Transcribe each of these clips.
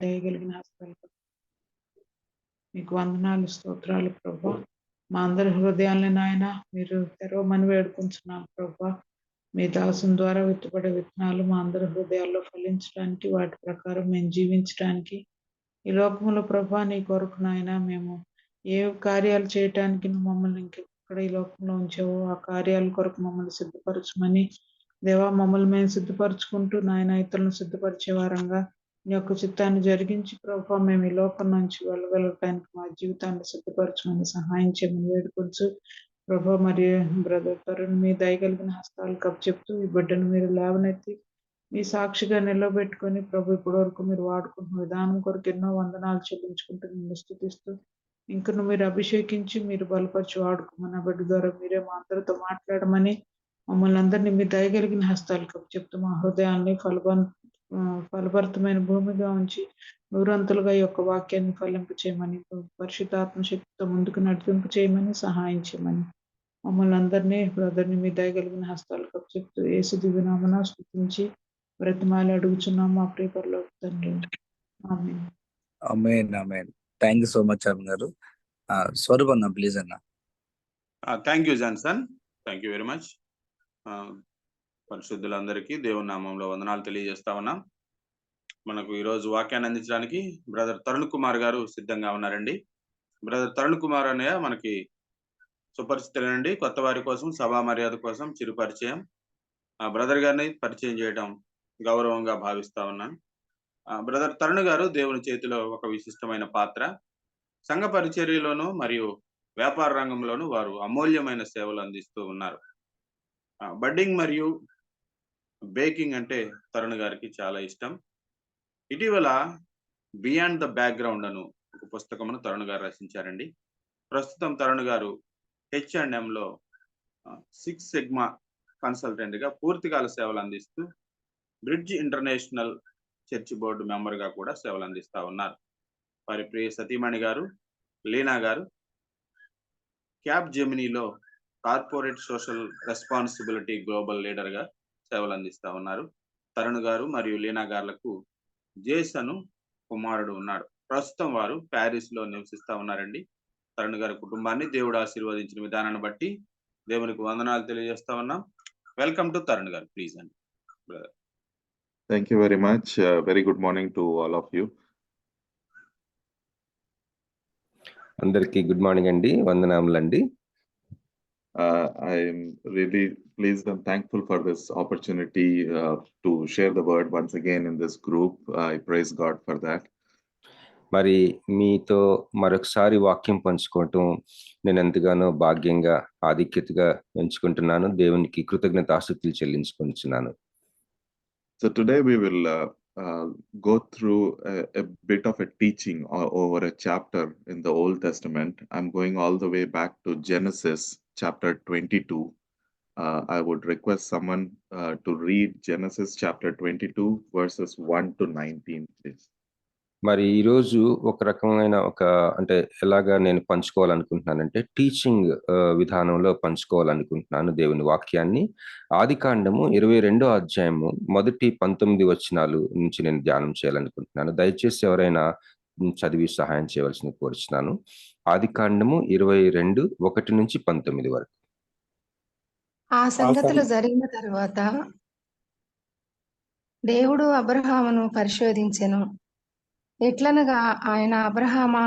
దయగలిగిన హస్తాలు మీకు వందనాలు స్తోత్రాలు ప్రభా. మా అందరి హృదయాల్ని నాయన మీరు తెరవమని వేడుకుంటున్నాను ప్రభా. మీ దాసుని ద్వారా విత్తబడే విత్తనాలు మా అందరి హృదయాల్లో ఫలించడానికి, వాటి ప్రకారం మేము జీవించడానికి, ఈ లోకంలో ప్రభా నీ కొరకు నాయన మేము ఏ కార్యాలు చేయటానికి నువ్వు మమ్మల్ని ఇంకెక్కడ ఈ లోకంలో ఉంచావో ఆ కార్యాల కొరకు మమ్మల్ని సిద్ధపరచమని దేవా, మమ్మల్ని మేము సిద్ధపరచుకుంటూ నాయన ఇతరులను సిద్ధపరిచే వారంగా నీ యొక్క చిత్తాన్ని జరిగించి ప్రభా మేము ఈ లోకం నుంచి వెళ్ళగలగటానికి మా జీవితాన్ని సిద్ధపరచమని సహాయం చేయమని వేడుకొచ్చు ప్రభా. మరి బ్రదర్ తరుణ్ మీ దయగలిగిన హస్తాలు చెప్తూ ఈ బిడ్డను మీరు లేవనెత్తి మీ సాక్షిగా నిలబెట్టుకొని ప్రభు ఇప్పటి వరకు మీరు వాడుకుంటున్న విధానం కొరకు ఎన్నో వందనాలు చెల్లించుకుంటూ నిన్ను స్తుతిస్తూ ఇంకను మీరు అభిషేకించి మీరు బలపరిచి వాడుకోమని ఆ బిడ్డ ద్వారా మీరే మా అందరితో మాట్లాడమని మమ్మల్ని అందరినీ మీ దయగలిగిన హస్తాలు చెప్తూ మా హృదయాన్ని ఫలభరితమైన భూమిగా ఉంచి నూరంతులుగా ఈ యొక్క వాక్యాన్ని ఫలింపు చేయమని, పరిశుద్ధాత్మ శక్తితో ముందుకు నడిపింపు చేయమని సహాయం చేయమని మమ్మల్ని అందరినీ బ్రదర్ని మీ దయగలిగిన హస్తాలు చెప్తూ యేసు దివ్యనామమున స్తుతించి బ్రతిమాలి అడుగుచున్నాము మా ప్రియ పరలోక తండ్రి. ఆమేన్. ఆమేన్ ఆమేన్. థ్యాంక్ యూ సో మచ్ అన్న గారు. స్వరూప్ అన్న ప్లీజ్ అన్న. Thank you Johnson, thank you very much. పరిశుద్ధులందరికీ దేవుని నామంలో వందనాలు తెలియజేస్తా ఉన్నాం. మనకు ఈరోజు వాక్యాన్ని అందించడానికి బ్రదర్ తరుణ్ కుమార్ గారు సిద్ధంగా ఉన్నారండి. బ్రదర్ తరుణ్ కుమార్ అన్నయ్య మనకి సుపరిచితులేనండి. కొత్త వారి కోసం, సభా మర్యాద కోసం చిరు పరిచయం. బ్రదర్ గారిని పరిచయం చేయడం గౌరవంగా భావిస్తా ఉన్నాను. బ్రదర్ తరుణ్ గారు దేవుని చేతిలో ఒక విశిష్టమైన పాత్ర. సంఘ పరిచర్యలోను మరియు వ్యాపార రంగంలోను వారు అమూల్యమైన సేవలు అందిస్తూ ఉన్నారు. బడ్డింగ్ మరియు బేకింగ్ అంటే తరుణ్ గారికి చాలా ఇష్టం. ఇటీవల బియాండ్ ద బ్యాక్గ్రౌండ్ అను ఒక పుస్తకమును తరుణ్ గారు రచించారండి. ప్రస్తుతం తరుణ్ గారు H&M లో 6 సిగ్మా కన్సల్టెంట్ గా పూర్తికాల సేవలు అందిస్తూ bridge international church board member గా కూడా సేవలు అందిస్తా ఉన్నారు. వారి ప్రియ సతీమణి గారు లీనా గారు క్యాప్ జెమినీలో corporate social responsibility global leader గా సేవలు అందిస్తా ఉన్నారు. తరుణ్ గారు మరియు లీనా గారులకు జేసను కుమారుడు ఉన్నాడు. ప్రస్తుతం వారు ప్యారిస్ లో నివసిస్తా ఉన్నారండి. తరుణ్ గారి కుటుంబాన్ని దేవుడు ఆశీర్వదించిన విధానాన్ని బట్టి దేవునికి వందనాలు తెలియజేస్తా ఉన్నాం. వెల్కమ్ టు తరుణ్ గారు, ప్లీజ్ అండి. Thank you very much. Very good morning to all of you. అందరికీ గుడ్ మార్నింగ్ అండి, వందనాములండి. I'm really pleased and thankful for this opportunity to share the word once again in this group. I praise God for that. మరి మీతో మరొకసారి వాక్యం పంచుకోవటం నేను ఎంతగానో భాగ్యంగా ఆధిక్యతగా ఎంచుకుంటున్నాను. దేవునికి కృతజ్ఞతాస్తుతులు చెల్లించుకుంటున్నాను. So today we will go through a bit of a teaching over a chapter in the Old Testament. I'm going all the way back to Genesis chapter 22. I would request someone to read Genesis chapter 22 verses 1 to 19, please. మరి ఈరోజు ఒక రకమైన అంటే ఎలాగా నేను పంచుకోవాలనుకుంటున్నానంటే teaching విధానంలో పంచుకోవాలనుకుంటున్నాను దేవుని వాక్యాన్ని. ఆదికాండము 22వ అధ్యాయము మొదటి 19 వచనాలు నుంచి నేను ధ్యానం చేయాలనుకుంటున్నాను. దయచేసి ఎవరైనా చదివి సహాయం చేయవలసిన కోరుచున్నాను. ఆదికాండము 22 1 నుంచి 19 వరకు. ఆ సంగతులు జరిగిన తరువాత దేవుడు అబ్రహామును పరిశోధించెను. ఎట్లనగా ఆయన అబ్రహామా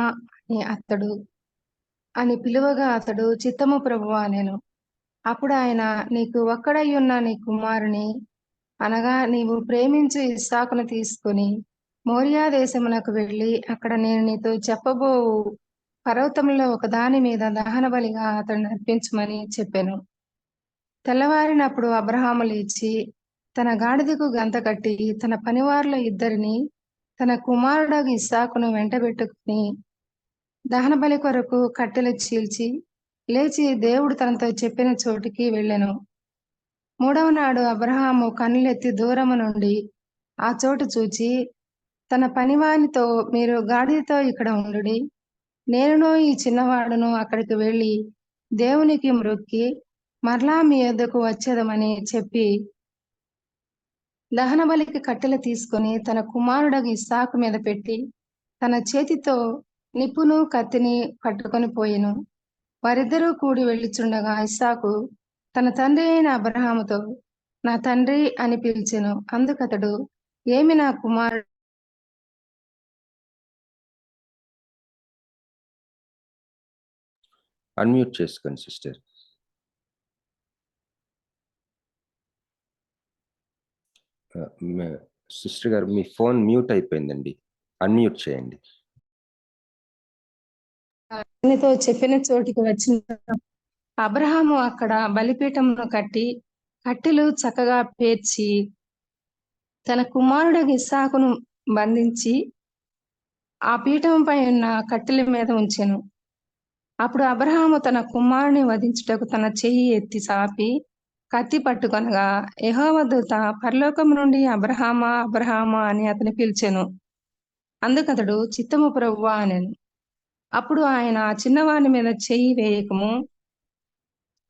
అని పిలువగా అతడు చిత్తము ప్రభువా అనెను. అప్పుడు ఆయన, నీకు ఒక్కడై ఉన్న నీ కుమారుని అనగా నీవు ప్రేమించు ఇస్సాకును తీసుకుని మోరియా దేశమునకు వెళ్ళి అక్కడ నేను నీతో చెప్పబోవు పర్వతములో ఒకదాని మీద దహన బలిగా అతడు అర్పించమని చెప్పెను. తెల్లవారినప్పుడు అబ్రహాము లేచి తన గాడిదకు గంత కట్టి తన పనివారుల ఇద్దరిని తన కుమారుడు ఇస్సాకును వెంటబెట్టుకుని దహన బలి కొరకు కట్టెలు చీల్చి లేచి దేవుడు తనతో చెప్పిన చోటికి వెళ్ళెను. మూడవ నాడు అబ్రహాము కన్నులెత్తి దూరము నుండి ఆ చోటు చూచి తన పనివానితో, మీరు గాడిదతో ఇక్కడ ఉండుడి, నేనును ఈ చిన్నవాడును అక్కడికి వెళ్ళి దేవునికి మ్రొక్కి మరలా మీ యొద్దకు వచ్చేదమని చెప్పి దహన బలికి కట్టెలు తీసుకొని తన కుమారుడగు ఇస్సాకు మీద పెట్టి తన చేతితో నిప్పును కత్తిని పట్టుకొని పోయెను. వారిద్దరూ కూడి వెళ్ళుచుండగా ఇస్సాకు తన తండ్రి అయిన అబ్రహాముతో నా తండ్రి అని పిలిచెను. అందుకతడు ఏమి నా కుమారుడు అన్మ్యూట్ చేసుకోండి సిస్టర్. సిస్టర్ గారు మీ ఫోన్ మ్యూట్ అయిపోయిందండి, అన్మ్యూట్ చేయండి. తో చెప్పిన చోటికి వచ్చిన అబ్రహాము అక్కడ బలిపీఠమును కట్టి కట్టెలు చక్కగా పేర్చి తన కుమారుడు ఇస్సాకును బంధించి ఆ పీఠంపై ఉన్న కట్టెల మీద ఉంచెను. అప్పుడు అబ్రహాము తన కుమారుని వధించుటకు తన చెయ్యి ఎత్తి చాపి కత్తి పట్టుకొనగా యెహోవా దూత పరలోకము నుండి అబ్రహామా అబ్రహామా అని అతని పిలిచెను. అందుకతడు చిత్తము ప్రభువా అనెను. అప్పుడు ఆయన చిన్నవాని మీద చెయ్యి వేయకము,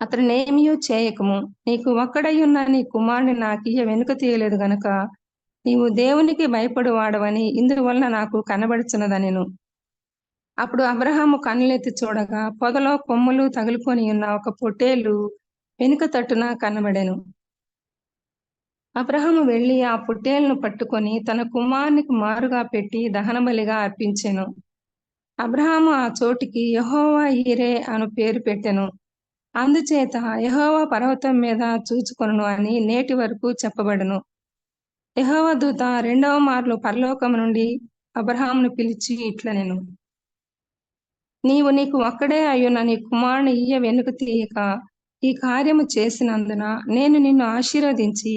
అతనినేమియూ చేయకము, నీకు ఒక్కడై ఉన్న నీ కుమారుని నాకియ్య వెనుక తీయలేదు గనుక నీవు దేవునికి భయపడువాడవని ఇందువలన నాకు కనబడుచున్నదనెను. అప్పుడు అబ్రహాము కన్నులెత్తి చూడగా పొదలో కొమ్ములు తగులుకొని ఉన్న ఒక పొట్టేలు వెనుక తట్టున కనబడెను. అబ్రహాము వెళ్లి ఆ పొట్టేలును పట్టుకొని తన కుమారునికి మారుగా పెట్టి దహనబలిగా అర్పించెను. అబ్రహాము ఆ చోటికి యెహోవా ఈరే అను పేరు పెట్టెను. అందుచేత యెహోవా పర్వతం మీద చూచుకొనును అని నేటి వరకు చెప్పబడును. యెహోవా దూత రెండవ మార్లు పరలోకము నుండి అబ్రహామును పిలిచి ఇట్లనెను, నీకు ఒక్కడే అయ్యున్న నీ కుమారుని ఇయ్య వెనుక తీయక ఈ కార్యము చేసినందున నేను నిన్ను ఆశీర్వదించి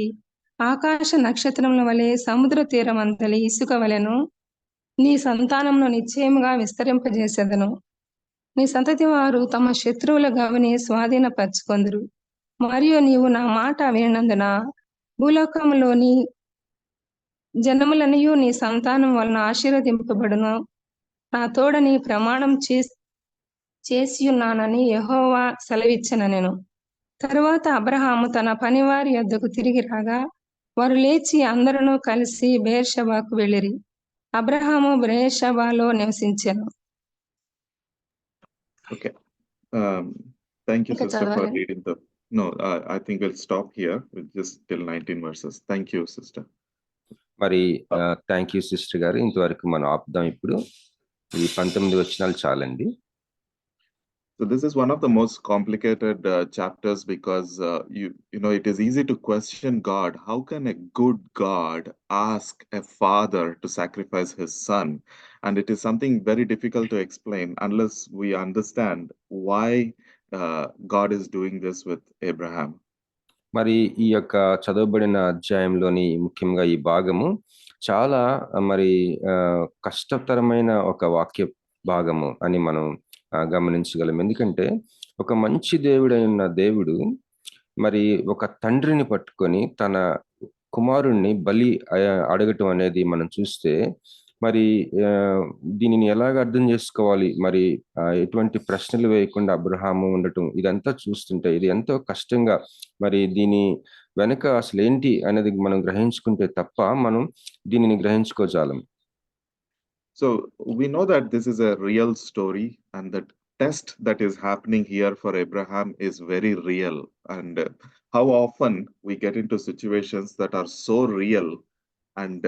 ఆకాశ నక్షత్రముల వలె సముద్ర తీరమంతలి ఇసుక వలెను నీ సంతానమును నిశ్చయముగా విస్తరింపజేసేదను. నీ సంతతి వారు తమ శత్రువుల గవిని స్వాధీనపరచుకొందురు. మరియు నీవు నా మాట వినందున భూలోకములోని జనములనియు నీ సంతానం వలన ఆశీర్వదింపబడును. నా తోడని ప్రమాణం చేసియున్నానని యెహోవా సెలవిచ్చెననెను. తరువాత అబ్రహాము తన పనివారి యొద్దకు తిరిగి రాగా వారు లేచి అందరూ కలిసి బెయేర్షెబాకు వెళ్ళిరి. అబ్రహాము బెయేర్షెబాలో నివసించెను. Okay. Thank you, ఇంకా sister, for చదవాలండి. reading the. No, I think we'll stop here with just till 19 verses. Thank you, sister. మరి థ్యాంక్ యూ సిస్టర్ గారు. ఇంతవరకు మనం ఆపుదాం. ఇప్పుడు ఈ 19 వచనాలు చాలండి. So this is one of the most complicated chapters because you know it is easy to question God. How can a good God ask a father to sacrifice his son? And it is something very difficult to explain unless we understand why God is doing this with Abraham. మరి ఈ యొక్క చదవబడిన అధ్యాయంలోని ముఖ్యంగా ఈ భాగము చాలా మరి కష్టతరమైన ఒక వాక్య భాగము అని మనం గమనించగలం. ఎందుకంటే ఒక మంచి దేవుడైన దేవుడు మరి ఒక తండ్రిని పట్టుకొని తన కుమారుణ్ణి బలి అడగటం అనేది మనం చూస్తే మరి దీనిని ఎలాగ అర్థం చేసుకోవాలి, మరి ఎటువంటి ప్రశ్నలు వేయకుండా అబ్రహాము ఉండటం, ఇదంతా చూస్తుంటే ఇది ఎంతో కష్టంగా, మరి దీని వెనక అసలు ఏంటి అనేది మనం గ్రహించుకుంటే తప్ప మనం దీనిని గ్రహించుకోజాలం. So we know that this is a real story and that test that is happening here for Abraham is very real. And how often we get into situations that are so real and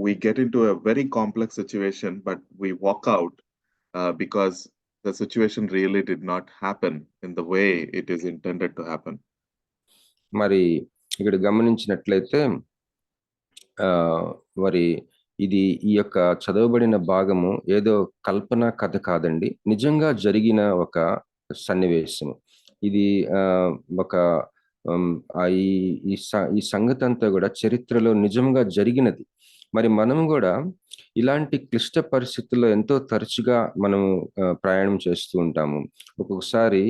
we get into a very complex situation, but we walk out because the situation really did not happen in the way it is intended to happen. మరి ఇక్కడ గమనించినట్లయితే మరి ఇది ఈ యొక్క చదవబడిన భాగము ఏదో కల్పన కథ కాదండి, నిజంగా జరిగిన ఒక సన్నివేశము. ఇది ఒక ఈ సంగతి అంతా కూడా చరిత్రలో నిజంగా జరిగినది. మరి మనం కూడా ఇలాంటి క్లిష్ట పరిస్థితుల్లో ఎంతో తరచుగా మనము ప్రయాణం చేస్తూ ఉంటాము. ఒక్కొక్కసారి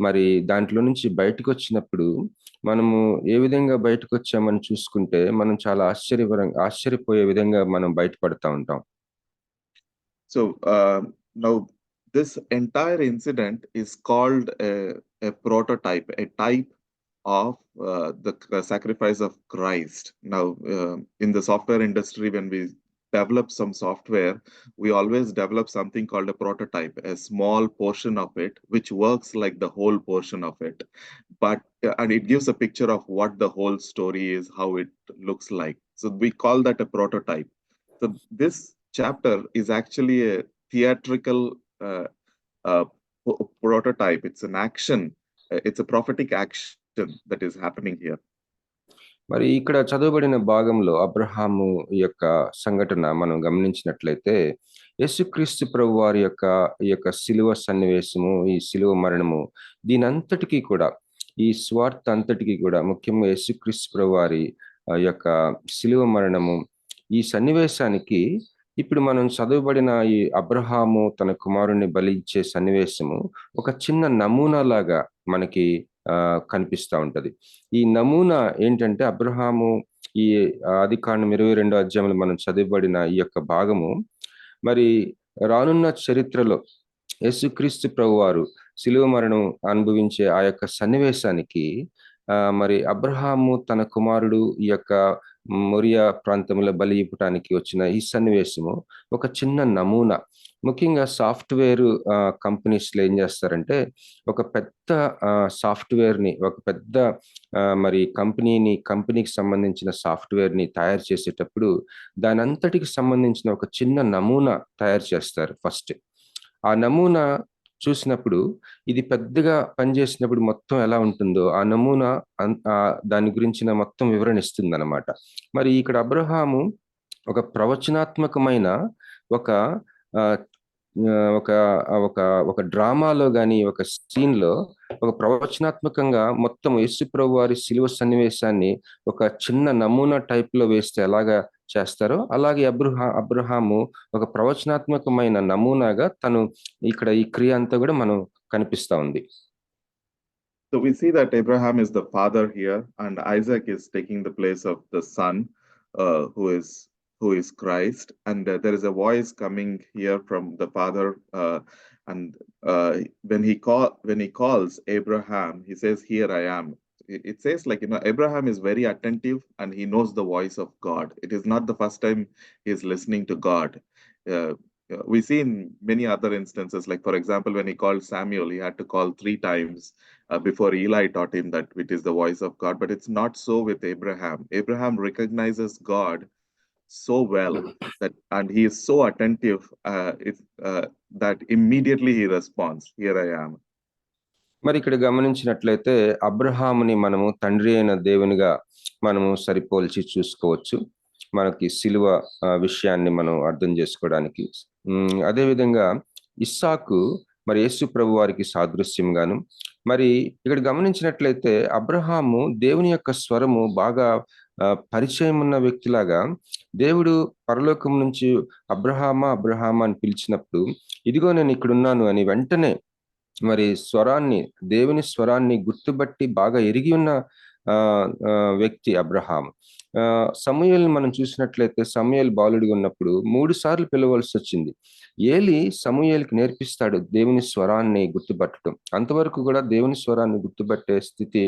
మరి దాంట్లో నుంచి బయటకు వచ్చినప్పుడు మనము ఏ విధంగా బయటకు వచ్చామని చూసుకుంటే మనం చాలా ఆశ్చర్యపోయే విధంగా మనం బయటపడతా ఉంటాం. So now this entire incident is called a prototype, a type of the sacrifice of Christ. Now, in the software industry, when we develop some software, we always develop something called a prototype, a small portion of it, which works like the whole portion of it. But and it gives a picture of what the whole story is, how it looks like. So we call that a prototype. So this chapter is actually a theatrical prototype. It's an action. It's a prophetic action that is happening here. మరి ఇక్కడ చదవబడిన భాగంలో అబ్రహాము యొక్క సంఘటన మనం గమనించినట్లయితే యేసుక్రీస్తు ప్రభు వారి యొక్క శిలువ సన్నివేశము, ఈ శిలువ మరణము, దీనంతటికీ కూడా, ఈ స్వార్థ అంతటికీ కూడా, ముఖ్యంగా యేసుక్రీస్తు ప్రభు వారి యొక్క శిలువ మరణము, ఈ సన్నివేశానికి ఇప్పుడు మనం చదవబడిన ఈ అబ్రహాము తన కుమారుణ్ణి బలి ఇచ్చే సన్నివేశము ఒక చిన్న నమూనా లాగా మనకి కనిపిస్తూ ఉంటది. ఈ నమూనా ఏంటంటే, అబ్రహాము ఈ ఆదికాండం 22వ అధ్యాయంలో మనం చదివబడిన ఈ యొక్క భాగము మరి రానున్న చరిత్రలో యేసుక్రీస్తు ప్రభు వారు శిలువ మరణం అనుభవించే ఆ యొక్క సన్నివేశానికి మరి అబ్రహాము తన కుమారుడు ఈ యొక్క మొరియా ప్రాంతంలో బలి ఇవ్వటానికి వచ్చిన ఈ సన్నివేశము ఒక చిన్న నమూనా. ముఖ్యంగా సాఫ్ట్వేర్ కంపెనీస్లో ఏం చేస్తారంటే, ఒక పెద్ద సాఫ్ట్వేర్ని, ఒక పెద్ద మరి కంపెనీకి సంబంధించిన సాఫ్ట్వేర్ని తయారు చేసేటప్పుడు దాని అంతటికి సంబంధించిన ఒక చిన్న నమూనా తయారు చేస్తారు ఫస్ట్. ఆ నమూనా చూసినప్పుడు ఇది పెద్దగా పనిచేసినప్పుడు మొత్తం ఎలా ఉంటుందో ఆ నమూనా దాని గురించిన మొత్తం వివరణ ఇస్తుంది అన్నమాట. మరి ఇక్కడ అబ్రహాము ఒక ప్రవచనాత్మకమైన ఒక డ్రామాలో గాని, ఒక సీన్ లో ఒక ప్రవచనాత్మకంగా మొత్తం యేసు ప్రభు వారి శిలువ సన్నివేశాన్ని ఒక చిన్న నమూనా టైప్ లో వేస్తే ఎలాగా చేస్తారో, అలాగే అబ్రహాము ఒక ప్రవచనాత్మకమైన నమూనాగా తను ఇక్కడ ఈ క్రియ అంతా కూడా మనం కనిపిస్తా ఉంది. So we see that Abraham is the father here, and Isaac is taking the place of the son, who is Christ, and there is a voice coming here from the father, and when he calls Abraham, he says, "Here I am." It says, like, Abraham is very attentive and he knows the voice of God. It is not the first time he is listening to God. We see in many other instances, like for example, when he called Samuel, he had to call 3 times before Eli taught him that it is the voice of God. But it's not so with Abraham. Abraham recognizes God so well and he is so attentive that immediately he responds, "Here I am." మరి ఇక్కడ గమనించినట్లయితే అబ్రహాముని మనము తండ్రి అయిన దేవునిగా మనము సరిపోల్చి చూసుకోవచ్చు, మనకి శిలువ విషయాన్ని మనం అర్థం చేసుకోవడానికి. అదేవిధంగా ఇస్సాకు మరి యేసు ప్రభు వారికి సాదృశ్యంగాను. మరి ఇక్కడ గమనించినట్లయితే అబ్రహాము దేవుని యొక్క స్వరము బాగా పరిచయం ఉన్న వ్యక్తిలాగా, దేవుడు పరలోకం నుంచి అబ్రహామా అని పిలిచినప్పుడు, ఇదిగో నేను ఇక్కడున్నాను అని వెంటనే మరి దేవుని స్వరాన్ని గుర్తుబట్టి బాగా ఎరిగి ఉన్న వ్యక్తి అబ్రహాం. సమూయేలు మనం చూసినట్లయితే సమూయేలు బాలుడిగా ఉన్నప్పుడు 3 సార్లు పిలవలసి వచ్చింది. ఏలి సమూయేలుకి నేర్పిస్తాడు దేవుని స్వరాన్ని గుర్తుపట్టడం. అంతవరకు కూడా దేవుని స్వరాన్ని గుర్తుపట్టే స్థితి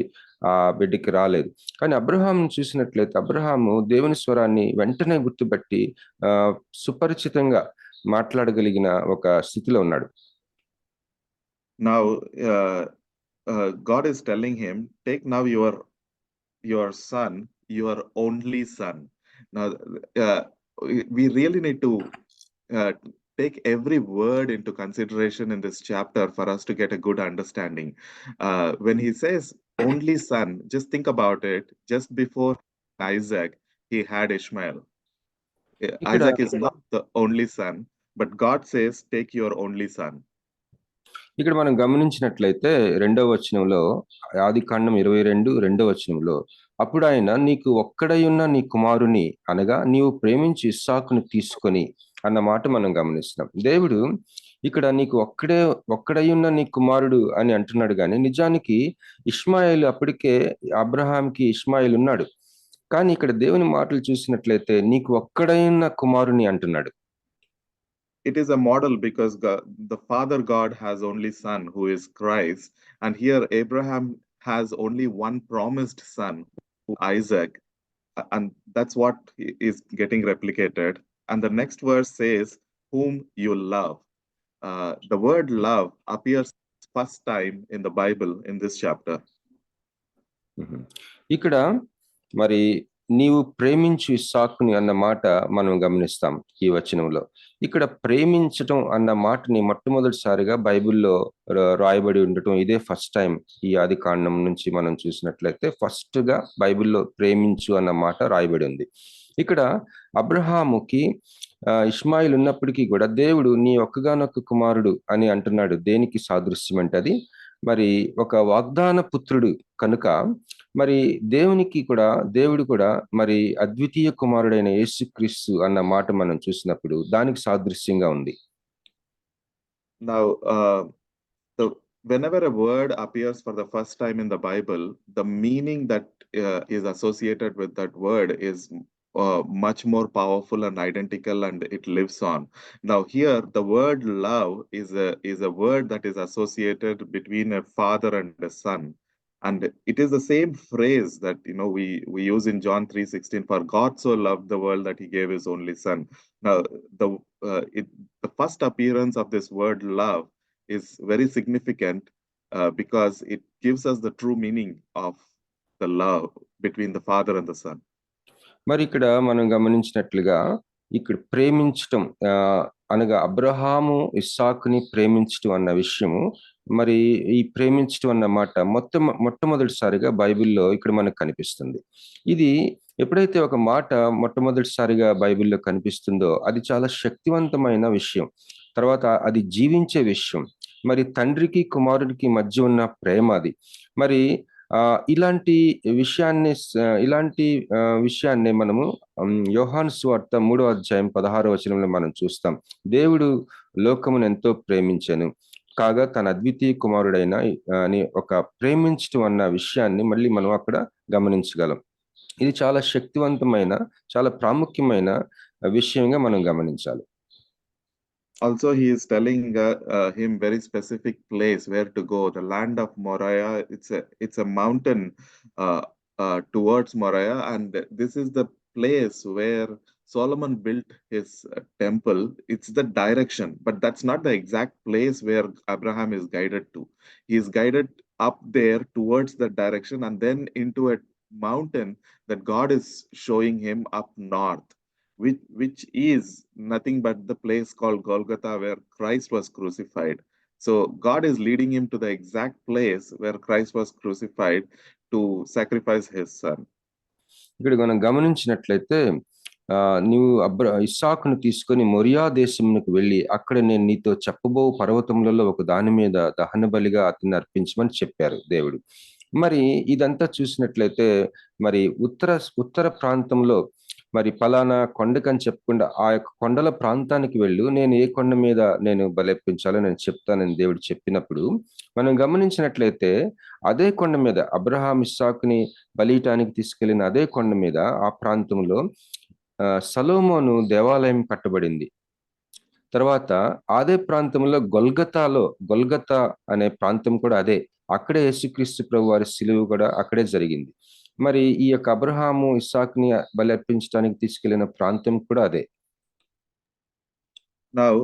ఆ బిడ్డకి రాలేదు. కానీ అబ్రహాంను చూసినట్లయితే అబ్రహాము దేవుని స్వరాన్ని వెంటనే గుర్తుపట్టి సుపరిచితంగా మాట్లాడగలిగిన ఒక స్థితిలో ఉన్నాడు. Now God is telling him, "Take now your son, your only son." Now we really need to take every word into consideration in this chapter for us to get a good understanding. When he says only son, just think about it. Just before Isaac, he had Ishmael. Isaac is not the only son, but God says, "Take your only son." ఇక్కడ మనం గమనించినట్లయితే 2వ వచనంలో, ఆదికాండం 22 వచనంలో, అప్పుడు ఆయన, "నీకు ఒక్కడై ఉన్న నీ కుమారుని అనగా నీవు ప్రేమించి ఇస్సాకును తీసుకొని" అన్న మాట మనం గమనిస్తున్నాం. దేవుడు ఇక్కడ నీకు ఒక్కడై ఉన్న నీ కుమారుడు అని అంటున్నాడు, కానీ నిజానికి ఇష్మాయేలు, అప్పటికే అబ్రహాంకి ఇష్మాయేలు ఉన్నాడు. కానీ ఇక్కడ దేవుని మాటలు చూసినట్లయితే నీకు ఒక్కడై ఉన్న కుమారుని అంటున్నాడు. It is a model because the Father God has only son, who is Christ, and here Abraham has only one promised son, Isaac, and that's what is getting replicated. And the next verse says, whom you love. The word love appears first time in the Bible in this chapter. ఇక్కడ మరి నీవు ప్రేమించు ఇస్సాకుని అన్న మాట మనం గమనిస్తాం ఈ వచనంలో. ఇక్కడ ప్రేమించటం అన్న మాటని మొట్టమొదటిసారిగా బైబిల్లో రాయబడి ఉండటం ఇదే ఫస్ట్ టైం. ఈ ఆది కాండం నుంచి మనం చూసినట్లయితే ఫస్ట్ గా బైబిల్లో ప్రేమించు అన్న మాట రాయబడి ఉంది. ఇక్కడ అబ్రహాముకి ఇష్మాయిల్ ఉన్నప్పటికీ కూడా దేవుడు నీ ఒక్కగానొక్క కుమారుడు అని అంటున్నాడు. దేనికి సాదృశ్యం అంటే అది మరి ఒక వాగ్దాన పుత్రుడు కనుక మరి దేవుడు కూడా మరి అద్వితీయ కుమారుడైన యేసుక్రీస్తు అన్న మాట మనం చూసినప్పుడు దానికి సాదృశ్యంగా ఉంది. Now, whenever a word appears for the first time in the Bible, the meaning that is associated with that word is much more powerful and identical, and it lives on. Now here the word love is a word that is associated between a father and a son, and it is the same phrase that we use in John 3:16, for God so loved the world that he gave his only son. Now the first appearance of this word love is very significant because it gives us the true meaning of the love between the father and the son. మరి ఇక్కడ మనం గమనించినట్లుగా ఇక్కడ ప్రేమించటం అనగా అబ్రహాము ఇస్సాకుని ప్రేమించటం అన్న విషయము, మరి ఈ ప్రేమించటం అన్న మాట మొట్టమొదటిసారిగా బైబిల్లో ఇక్కడ మనకు కనిపిస్తుంది. ఇది ఎప్పుడైతే ఒక మాట మొట్టమొదటిసారిగా బైబిల్లో కనిపిస్తుందో అది చాలా శక్తివంతమైన విషయం. తర్వాత అది జీవించే విషయం. మరి తండ్రికి కుమారుడికి మధ్య ఉన్న ప్రేమ అది. మరి ఇలాంటి విషయాన్ని మనము యోహాను సువార్త 3వ అధ్యాయం 16వ వచనంలో మనం చూస్తాం. దేవుడు లోకమును ఎంతో ప్రేమించెను కాగా తన అద్వితీయ కుమారుడైన అని ఒక ప్రేమించటం అన్న విషయాన్ని మళ్ళీ మనం అక్కడ గమనించగలం. ఇది చాలా శక్తివంతమైన చాలా ప్రాముఖ్యమైన విషయంగా మనం గమనించాలి. Also, he is telling him very specific place where to go. The land of Moriah, it's a mountain towards Moriah, and this is the place where Solomon built his temple. It's the direction, but that's not the exact place where Abraham is guided to. He is guided up there towards that direction and then into a mountain that God is showing him up north, which is nothing but the place called Golgotha where Christ was crucified. So God is leading him to the exact place where Christ was crucified to sacrifice his son. ఇక్కడ మనం గమనించినట్లయితే నీవు ఇస్సాకును తీసుకొని Moriah దేశమునకు వెళ్ళి అక్కడ నేను నీతో చెప్పబో పర్వతములలో ఒక దాని మీద దహన బలిగా అతన్ని అర్పించమని చెప్పారు దేవుడు. మరి ఇదంతా చూసినట్లయితే మరి ఉత్తర ప్రాంతంలో మరి పలానా కొండకని చెప్పకుండా ఆ యొక్క కొండల ప్రాంతానికి వెళ్ళు, నేను ఏ కొండ మీద నేను బలర్పించాలో నేను చెప్తానని దేవుడు చెప్పినప్పుడు మనం గమనించినట్లయితే అదే కొండ మీద అబ్రహాం ఇస్సాకుని బలియటానికి తీసుకెళ్లిన అదే కొండ మీద ఆ ప్రాంతంలో సొలొమోను దేవాలయం కట్టబడింది. తర్వాత అదే ప్రాంతంలో గొల్గతా అనే ప్రాంతం కూడా అదే. అక్కడే యేసుక్రీస్తు ప్రభు వారి సిలువ కూడా అక్కడే జరిగింది. మరి ఈ యొక్క అబ్రహాము ఇస్సాకుని బలి అర్పించడానికి తీసుకెళ్లిన ప్రాంతం కూడా అదే. Now,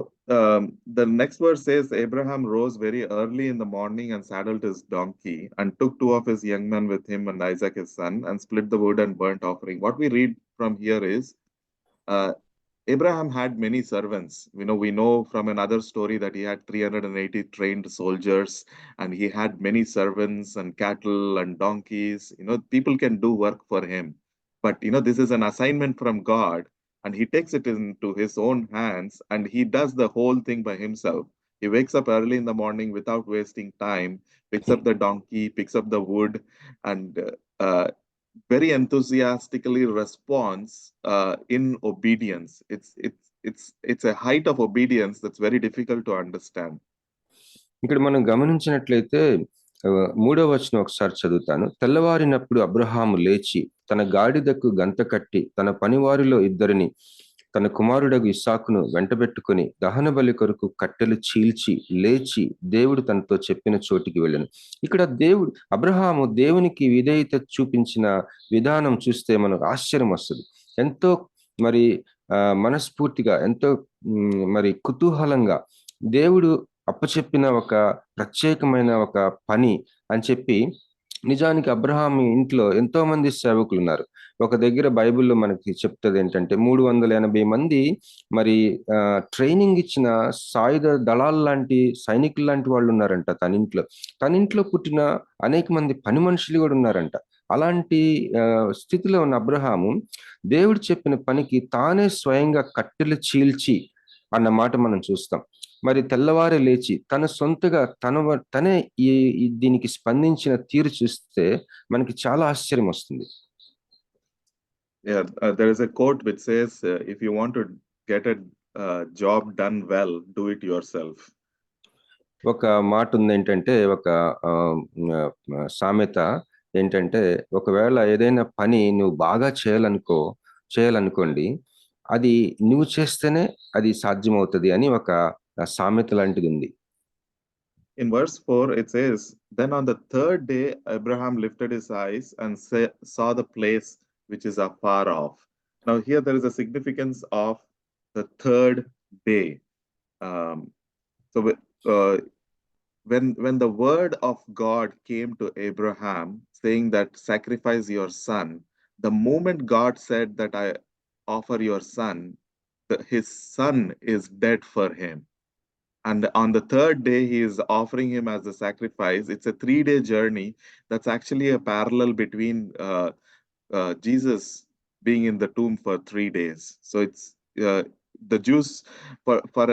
the next verse says, Abraham rose very early in the morning and saddled his donkey and took 2 of his young men with him and Isaac his son and split the wood and burnt offering. What we read from here is, Abraham had many servants. We know from another story that he had 380 trained soldiers and he had many servants and cattle and donkeys. People can do work for him. But, this is an assignment from God and he takes it into his own hands and he does the whole thing by himself. He wakes up early in the morning without wasting time, picks up the donkey, picks up the wood, and very enthusiastically responds in obedience. It's a height of obedience that's very difficult to understand. ఇక్కడ మనం గమనించినట్లయితే 3వ వచనం ఒకసారి చదువుతాను. తెల్లవారినప్పుడు అబ్రహాము లేచి తన గాడిదకు గంత కట్టి తన పనివారిలో 2 తన కుమారుడగు ఇస్సాకును వెంటబెట్టుకుని దహన బలి కొరకు కట్టెలు చీల్చి లేచి దేవుడు తనతో చెప్పిన చోటికి వెళ్ళాను. ఇక్కడ అబ్రహాము దేవునికి విధేయత చూపించిన విధానం చూస్తే మనకు ఆశ్చర్యం వస్తుంది. ఎంతో మరి మనస్ఫూర్తిగా, ఎంతో మరి కుతూహలంగా దేవుడు అప్పచెప్పిన ఒక ప్రత్యేకమైన ఒక పని అని చెప్పి. నిజానికి అబ్రహాం ఇంట్లో ఎంతో మంది సేవకులు ఉన్నారు. ఒక దగ్గర బైబిల్లో మనకి చెప్తుంది ఏంటంటే 380 మంది మరి ట్రైనింగ్ ఇచ్చిన సాయుధ దళాలు లాంటి సైనికులు లాంటి వాళ్ళు ఉన్నారంట తన ఇంట్లో పుట్టిన అనేక మంది పని మనుషులు కూడా ఉన్నారంట. అలాంటి స్థితిలో ఉన్న అబ్రహాము దేవుడు చెప్పిన పనికి తానే స్వయంగా కట్టెలు చీల్చి అన్న మాట మనం చూస్తాం. మరి తెల్లవారే లేచి తన సొంతగా తనే దీనికి స్పందించిన తీరు చూస్తే మనకి చాలా ఆశ్చర్యం వస్తుంది. Yeah, there is a quote which says, if you want to get a job done well, do it yourself. ఒక మాట ఉంది ఏంటంటే, ఒక సామెత ఏంటంటే, ఒకవేళ ఏదైనా పని నువ్వు బాగా చేయాలనుకోండి, అది నువ్వు చేస్తేనే అది సాధ్యమవుతుంది అని ఒక సామెత లాంటిది ఉంది. In verse 4 it says, then on the third day Abraham lifted his eyes and saw the place which is afar off. Now here there is a significance of the third day. When the word of God came to Abraham saying that sacrifice your son, the moment God said that I offer your son, his son is dead for him. And on the third day, he is offering him as a sacrifice. It's a 3-day journey. That's actually a parallel between Jesus being in the tomb for 3 days. So it's the Jews, for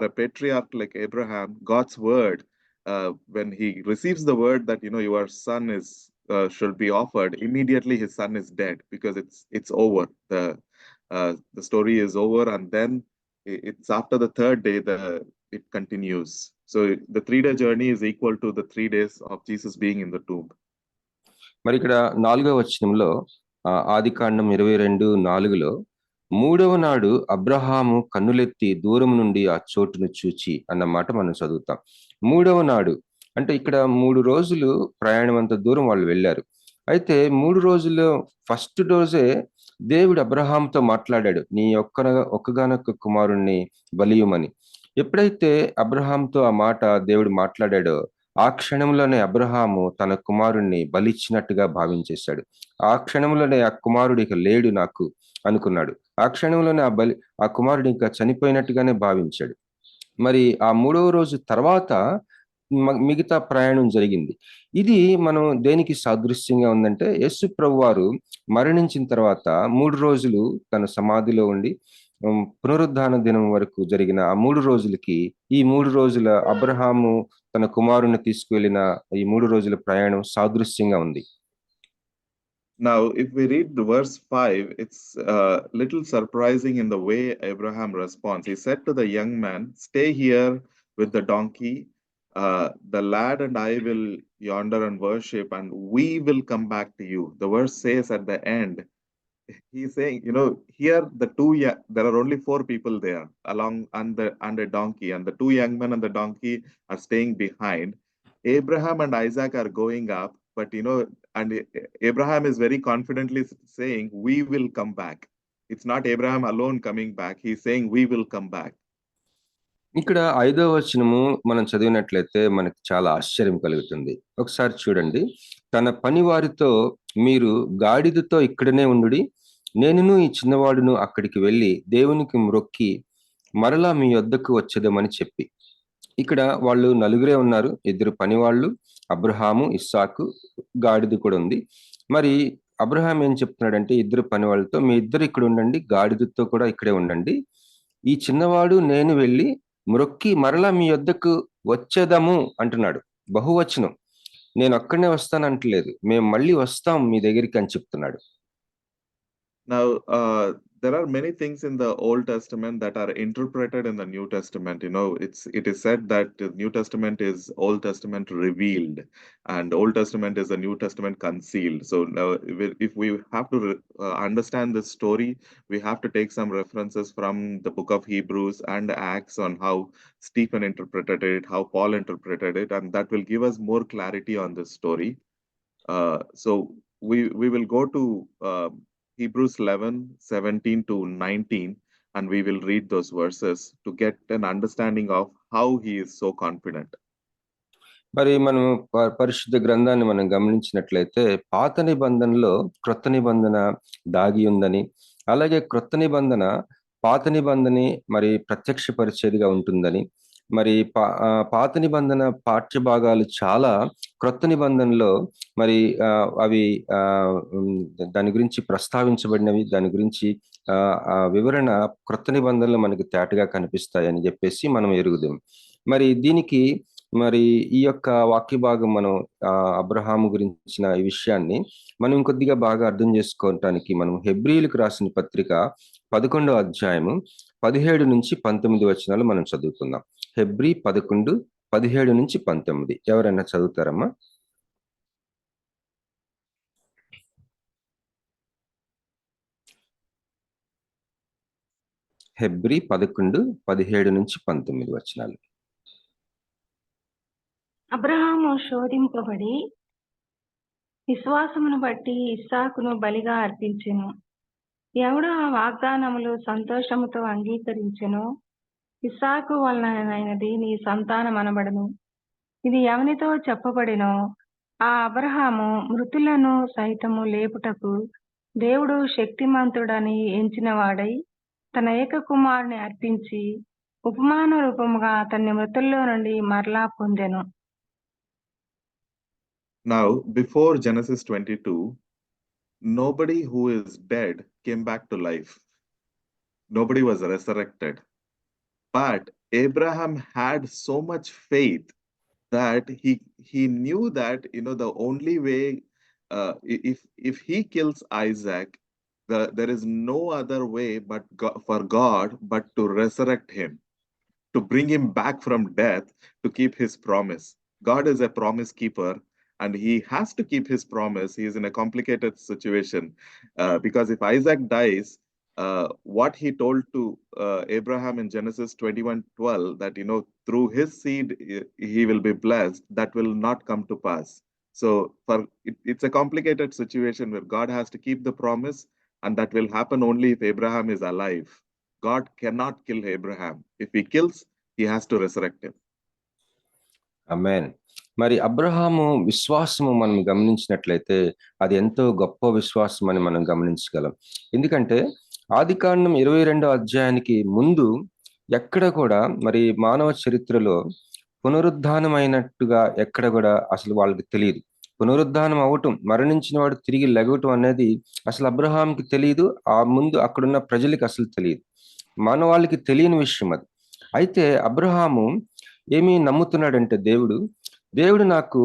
a patriarch like Abraham, God's word, when he receives the word that, your son is should be offered, immediately his son is dead, because it's over. The story is over, and then it's after the third day it continues. So the 3-day journey is equal to the 3 days of Jesus being in the tomb. మరి ఇక్కడ 4వ వచనంలో ఆదికాండం 22:4లో 3వ నాడు అబ్రహాము కన్నులెత్తి దూరం నుండి ఆ చోటును చూచి అన్న మాట మనం చదువుతాం. 3వ నాడు అంటే ఇక్కడ 3 రోజులు ప్రయాణం అంత దూరం వాళ్ళు వెళ్ళారు. అయితే 3 రోజుల్లో ఫస్ట్ రోజే దేవుడు అబ్రహాంతో మాట్లాడాడు, నీ ఒక్కగానొక్క కుమారుణ్ణి బలియుమని. ఎప్పుడైతే అబ్రహాంతో ఆ మాట దేవుడు మాట్లాడాడో ఆ క్షణంలోనే అబ్రహాము తన కుమారుణ్ణి బలిచ్చినట్టుగా భావించేశాడు. ఆ క్షణంలోనే ఆ కుమారుడు ఇక లేడు నాకు అనుకున్నాడు. ఆ క్షణంలోనే ఆ కుమారుడు ఇంకా చనిపోయినట్టుగానే భావించాడు. మరి ఆ 3వ రోజు తర్వాత మిగతా ప్రయాణం జరిగింది. ఇది మనం దేనికి సాదృశ్యంగా ఉందంటే, యేసు ప్రభువారు మరణించిన తర్వాత 3 రోజులు తన సమాధిలో ఉండి పునరుద్ధాన దినం వరకు జరిగిన ఆ 3 రోజులకి ఈ 3 రోజుల అబ్రహాము తన కుమారుని తీసుకువెళ్ళిన ఈ 3 రోజుల ప్రయాణం సాదృశ్యంగా ఉంది. Now, if we read the verse 5, it's little surprising in the way Abraham responds. He said to the young man, stay here with the donkey. The lad and I will yonder and worship, and we will come back to you. The verse says at the end, he's saying, here there are only 4 people there along and a donkey, and the 2 young men and the donkey are staying behind. Abraham and Isaac are going up, but and Abraham is very confidently saying, we will come back. It's not Abraham alone coming back. He's saying, we will come back. ఇక్కడ 5వ వచనము మనం చదివినట్లయితే మనకి చాలా ఆశ్చర్యం కలుగుతుంది. ఒకసారి చూడండి. తన పని వారితో, మీరు గాడిదతో ఇక్కడనే ఉండుడి, నేనును ఈ చిన్నవాడును అక్కడికి వెళ్ళి దేవునికి మ్రొక్కి మరలా మీ యొద్దకు వచ్చేదమని చెప్పి. ఇక్కడ వాళ్ళు 4 ఉన్నారు. 2 పనివాళ్ళు, అబ్రహాము, ఇస్సాకు, గాడిద కూడా ఉంది. మరి అబ్రహాం ఏం చెప్తున్నాడంటే 2 పనివాళ్ళతో, మీ 2 ఇక్కడ ఉండండి, గాడిదతో కూడా ఇక్కడే ఉండండి, ఈ చిన్నవాడు నేను వెళ్ళి మ్రొక్కి మరలా మీ యొద్దకు వచ్చేదము అంటున్నాడు. బహువచనం. నేను అక్కడనే వస్తానంటలేదు, మేము మళ్ళీ వస్తాం మీ దగ్గరికి అని చెప్తున్నాడు. Now, there are many things in the Old Testament that are interpreted in the New Testament. You know, it is said that the New Testament is Old Testament revealed, and Old Testament is the New Testament concealed. So now, if we have to understand this story, we have to take some references from the book of Hebrews and Acts on how Stephen interpreted it, how Paul interpreted it, and that will give us more clarity on this story. So we will go to Hebrews 11:17 to 19, and we will read those verses to get an understanding of how he is so confident. మరి మనం పరిశుద్ధ గ్రంథాన్ని మనం గమనించినట్లయితే పాత నిబంధనలో క్రొత్త నిబంధన దాగి ఉందని, అలాగే క్రొత్త నిబంధన పాత నిబంధన మరి ప్రత్యక్షపరిచేదిగా ఉంటుందని, మరి పాత నిబంధన పాఠ్య భాగాలు చాలా క్రొత్త నిబంధనలో మరి అవి దాని గురించి ప్రస్తావించబడినవి, దాని గురించి వివరణ క్రొత్త నిబంధనలు మనకి తేటగా కనిపిస్తాయని చెప్పేసి మనం ఎరుగుదాం. మరి దీనికి మరి ఈ యొక్క వాక్య భాగం మనం అబ్రహాము గురించిన ఈ విషయాన్ని మనం ఇంకొద్దిగా బాగా అర్థం చేసుకోవటానికి మనం హెబ్రీలకు రాసిన పత్రిక 11వ అధ్యాయము 17 నుంచి 19 వచనాలు మనం చదువుకుందాం. హెబ్రీ 11, 17 నుంచి 19 ఎవరైనా చదువుతారమ్మా? హెబ్రీ 11, 17 నుంచి 19 వచనాలు. అబ్రహాము శోధింపబడి విశ్వాసమును బట్టి ఇస్సాకును బలిగా అర్పించెను. ఎవడు ఆ వాగ్దానములు సంతోషముతో అంగీకరించెనో ఇస్సాకు వలనైనది నీ సంతానం అనబడును. ఇది ఎవనితో చెప్పబడినో ఆ అబ్రహాము మృతులను సైతము లేపుటకు దేవుడు శక్తిమంతుడని ఎంచినవాడై తన ఏక కుమారుని అర్పించి ఉపమాన రూపముగా అతన్ని మృతుల్లో నుండి మరలా పొందెను. Now, before Genesis 22, nobody who is dead came back to life. Nobody was resurrected. But Abraham had so much faith that he knew that, you know, the only way, if he kills Isaac, there is no other way but for God but to resurrect him, to bring him back from death, to keep his promise. God is a promise keeper, and he has to keep his promise. He is in a complicated situation because if Isaac dies, what he told to Abraham in Genesis 21:12, that, you know, through his seed he will be blessed, that will not come to pass. So it's a complicated situation where God has to keep the promise, and that will happen only if Abraham is alive. God cannot kill Abraham. If he kills, he has to resurrect him. ఆమేన్. మరి అబ్రహాము విశ్వాసము మనం గమనించినట్లయితే అది ఎంతో గొప్ప విశ్వాసం అని మనం గమనించగలం. ఎందుకంటే ఆదికాండం 22వ అధ్యాయానికి ముందు ఎక్కడ కూడా మరి మానవ చరిత్రలో పునరుద్ధానమైనట్టుగా ఎక్కడ కూడా అసలు వాళ్ళకి తెలియదు. పునరుద్ధానం అవటం, మరణించిన వాడు తిరిగి లెగవటం అనేది అసలు అబ్రహాంకి తెలియదు. ఆ ముందు అక్కడున్న ప్రజలకి అసలు తెలియదు. మానవాళికి తెలియని విషయం అది. అయితే అబ్రహాము ఏమి నమ్ముతున్నాడంటే దేవుడు నాకు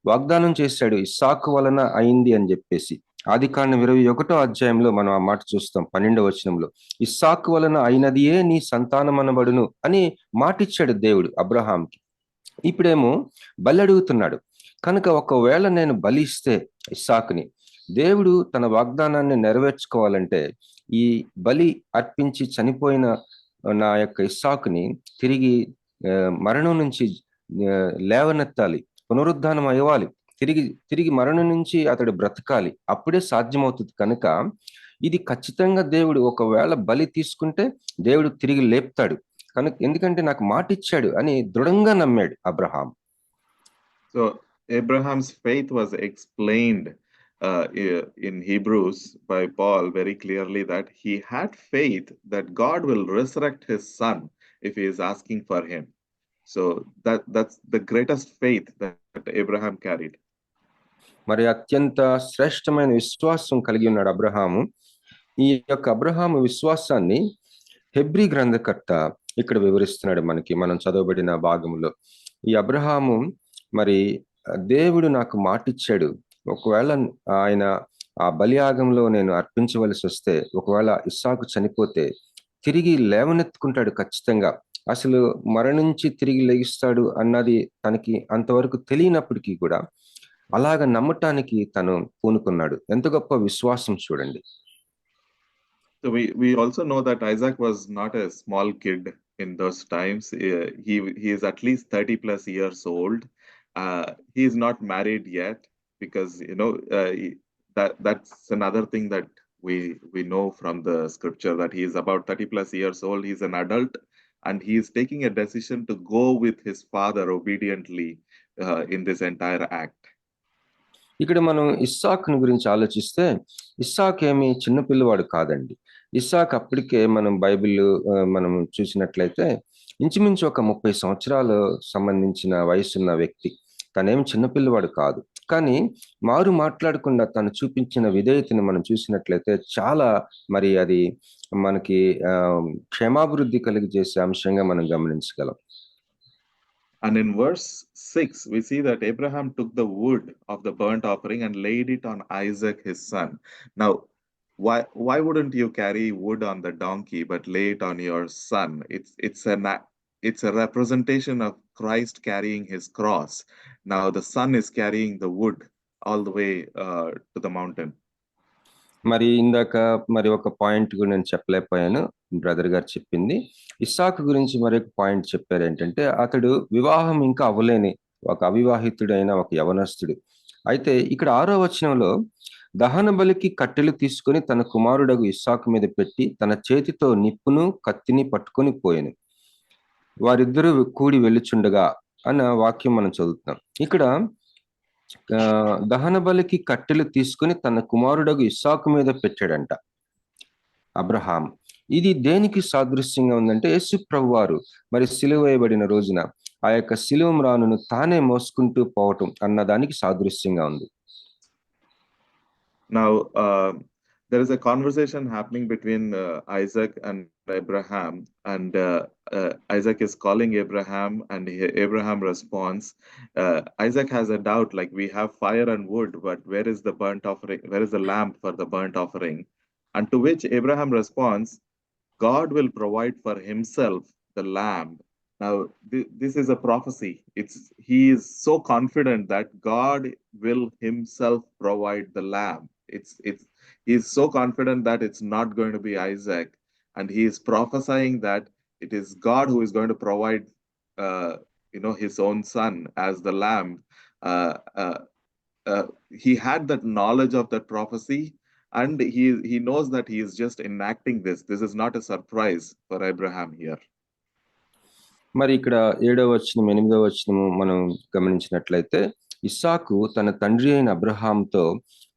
వాగ్దానం చేశాడు, ఇస్సాకు వలన అయింది అని చెప్పేసి. ఆదికాండం 21వ అధ్యాయంలో మనం ఆ మాట చూస్తాం 12వ వచనంలో. ఇస్సాకు వలన అయినదియే నీ సంతానం అనబడును అని మాటిచ్చాడు దేవుడు అబ్రహాంకి. ఇప్పుడేమో బలి అడుగుతున్నాడు. కనుక ఒకవేళ నేను బలి ఇస్తే ఇస్సాకుని, దేవుడు తన వాగ్దానాన్ని నెరవేర్చుకోవాలంటే ఈ బలి అర్పించి చనిపోయిన నా యొక్క ఇస్సాకుని తిరిగి మరణం నుంచి లేవనెత్తాలి, పునరుద్ధానం అయ్యాలి, తిరిగి మరణం నుంచి అతడు బ్రతకాలి, అప్పుడే సాధ్యమవుతుంది. కనుక ఇది ఖచ్చితంగా దేవుడు ఒకవేళ బలి తీసుకుంటే దేవుడు తిరిగి లేపుతాడు కనుక, ఎందుకంటే నాకు మాట ఇచ్చాడు అని దృఢంగా నమ్మాడు Abraham. So Abraham's faith was explained in Hebrews by Paul very clearly, that he had faith that God will resurrect his son if he is asking for him. So that's the greatest faith that Abraham carried. మరి అత్యంత శ్రేష్టమైన విశ్వాసం కలిగి ఉన్నాడు అబ్రహాము. ఈ యొక్క అబ్రహాము విశ్వాసాన్ని Hebrew గ్రంథకర్త ఇక్కడ వివరిస్తున్నాడు మనకి, మనం చదవబడిన భాగంలో. ఈ అబ్రహాము మరి దేవుడు నాకు మాటిచ్చాడు, ఒకవేళ ఆయన ఆ బలియాగంలో నేను అర్పించవలసి వస్తే, ఒకవేళ ఇస్సాకు చనిపోతే తిరిగి లేవనెత్తుకుంటాడు ఖచ్చితంగా. అసలు మరణించి తిరిగి లెగిస్తాడు అన్నది తనకి అంతవరకు తెలియనప్పటికీ కూడా అలాగ నమ్మటానికి తను పూనుకున్నాడు. ఎంత గొప్ప విశ్వాసం చూడండి. So we also know that Isaac was not a small kid in those times. He is at least 30 plus years old. He is not married yet, because that's another thing that we know from the scripture, that he is about 30 plus years old. He's an adult, and he is taking a decision to go with his father obediently in this entire act. ఇక్కడ మనం ఇస్సాకుని గురించి ఆలోచిస్తే, ఇస్సాకు ఏమి చిన్న పిల్లవాడు కాదండి. ఇస్సాకు అప్పటికే మనం బైబిల్ మనం చూసినట్లయితే ఇంచుమించు ఒక 30 సంవత్సరాలు సంబంధించిన వయసున్న వ్యక్తి. తనేం చిన్నపిల్లవాడు కాదు. కానీ మారు మాట్లాడకుండా తను చూపించిన విధేయతని మనం చూసినట్లయితే చాలా మరి అది మనకి క్షేమాభివృద్ధి కలిగజేసే అంశంగా మనం గమనించగలం. And in verse 6, we see that Abraham took the wood of the burnt offering and laid it on Isaac, his son. Now, why wouldn't you carry wood on the donkey but lay it on your son? It's a representation of Christ carrying his cross. Now the son is carrying the wood all the way to the mountain. మరి ఇందాక మరి ఒక point కూడా నేను చెప్పలేకపోయాను. Brother గారు చెప్పింది. ఇస్సాకు గురించి మరి ఒక పాయింట్ చెప్పారు ఏంటంటే, అతడు వివాహం ఇంకా అవ్వలేని ఒక అవివాహితుడైన ఒక యవనస్తుడు. అయితే ఇక్కడ 6వ వచనంలో దహన బలికి కట్టెలు తీసుకొని తన కుమారుడగు ఇస్సాకు మీద పెట్టి తన చేతితో నిప్పును కత్తిని పట్టుకొని పోయెను. వారిద్దరూ కూడి వెళ్ళుచుండగా అన్న వాక్యం మనం చదువుతున్నాం. ఇక్కడ దహన బలికి కట్టెలు తీసుకుని తన కుమారుడగు ఇస్సాకు మీద పెట్టాడంట అబ్రహాం. ఇది దేనికి సాదృశ్యంగా ఉందంటే, యేసు ప్రభువారు మరి సిలువ వేయబడిన రోజున ఆ యొక్క సిలువ మ్రానును తానే మోసుకుంటూ పోవటం అన్నదానికి సాదృశ్యంగా ఉంది. Now there is a conversation happening between Isaac and Abraham, and Isaac is calling Abraham, and Abraham responds. Isaac has a doubt, like, we have fire and wood, but where is the burnt offering? Where is the lamb for the burnt offering? And to which Abraham responds, God will provide for himself the lamb. Now this is a prophecy. He is so confident that God will himself provide the lamb. He is so confident that it's not going to be Isaac, and he is prophesying that it is God who is going to provide his own son as the lamb. He had that knowledge of that prophecy, and he knows that he is just enacting this. This is not a surprise for Abraham here. మరి ఇక్కడ 7వ వచనం 8వ వచనము మనం గమనించినట్లయితే, ఇస్సాకు తన తండ్రి అయిన అబ్రహాంతో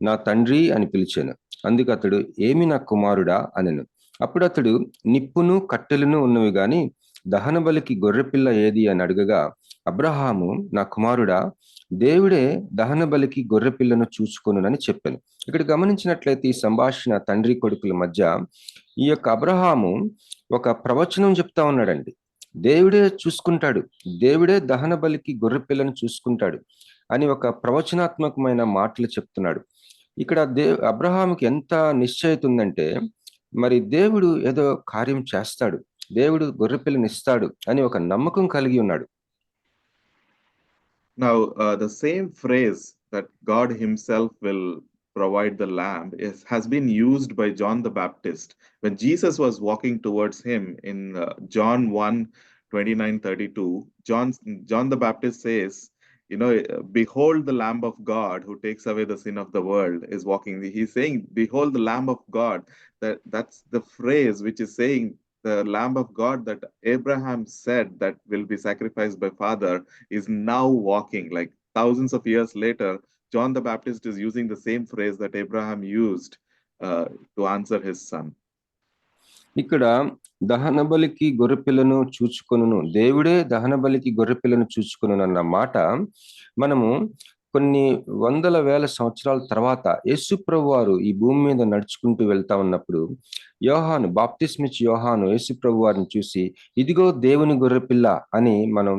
నా తండ్రి అని పిలిచాను. అందుకు అతడు, ఏమి నా కుమారుడా అనెను. అప్పుడు అతడు, నిప్పును కట్టెలను ఉన్నవి గాని దహన బలికి గొర్రెపిల్ల ఏది అని అడగగా, అబ్రహాము, నా కుమారుడా, దేవుడే దహన బలికి గొర్రెపిల్లను చూసుకొనునని చెప్పాను. ఇక్కడ గమనించినట్లయితే ఈ సంభాషణ తండ్రి కొడుకుల మధ్య ఈ యొక్క అబ్రహాము ఒక ప్రవచనం చెప్తా ఉన్నాడండి. దేవుడే చూసుకుంటాడు, దేవుడే దహన బలికి గొర్రెపిల్లను చూసుకుంటాడు అని ఒక ప్రవచనాత్మకమైన మాటలు చెప్తున్నాడు. ఇక్కడ అబ్రహాముకి ఎంత నిశ్చయిత ఉందంటే, మరి దేవుడు ఏదో కార్యం చేస్తాడు, దేవుడు గొర్రెపిల్లని ఇస్తాడు అని ఒక నమ్మకం కలిగి ఉన్నాడు. Now the same phrase that God himself will provide the lamb has been used by John the Baptist when Jesus was walking towards him in John 1:29-32. John the Baptist says, behold the Lamb of God who takes away the sin of the world is walking. He's saying, behold the Lamb of God. That's the phrase which is saying the Lamb of God that Abraham said that will be sacrificed by Father is now walking. Like thousands of years later, John the Baptist is using the same phrase that Abraham used to answer his son. ఇక్కడ దహన బలికి గొర్రెపిల్లను చూచుకొనును, దేవుడే దహన బలికి గొర్రెపిల్లను చూచుకొనును అన్న మాట మనము కొన్ని వందల వేల సంవత్సరాల తర్వాత యేసు ప్రభు వారు ఈ భూమి మీద నడుచుకుంటూ వెళ్తా ఉన్నప్పుడు యోహాను, బాప్తిస్మిచ్ యోహాను యేసు ప్రభు వారిని చూసి ఇదిగో దేవుని గొర్రెపిల్ల అని మనం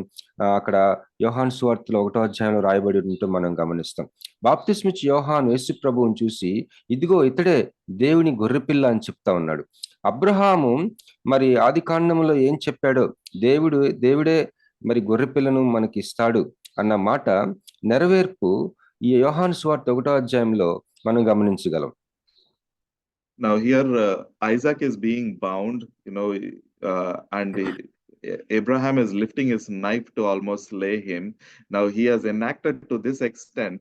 అక్కడ యోహాను సువార్తలో 1వ అధ్యాయంలో రాయబడి ఉంటూ మనం గమనిస్తాం. బాప్తిస్మిచ్ యోహాను యేసు ప్రభువుని చూసి ఇదిగో ఇతడే దేవుని గొర్రెపిల్ల అని చెప్తా ఉన్నాడు. అబ్రహాము మరి ఆది కాండంలో ఏం చెప్పాడో దేవుడే మరి గొర్రెపిల్లను మనకి ఇస్తాడు అన్న మాట నెరవేర్పు ఈ యోహాను సువార్త 1వ అధ్యాయంలో మనం గమనించగలం. Now here Isaac is being bound, and Abraham is lifting his knife to almost slay him. Now he has enacted to this extent.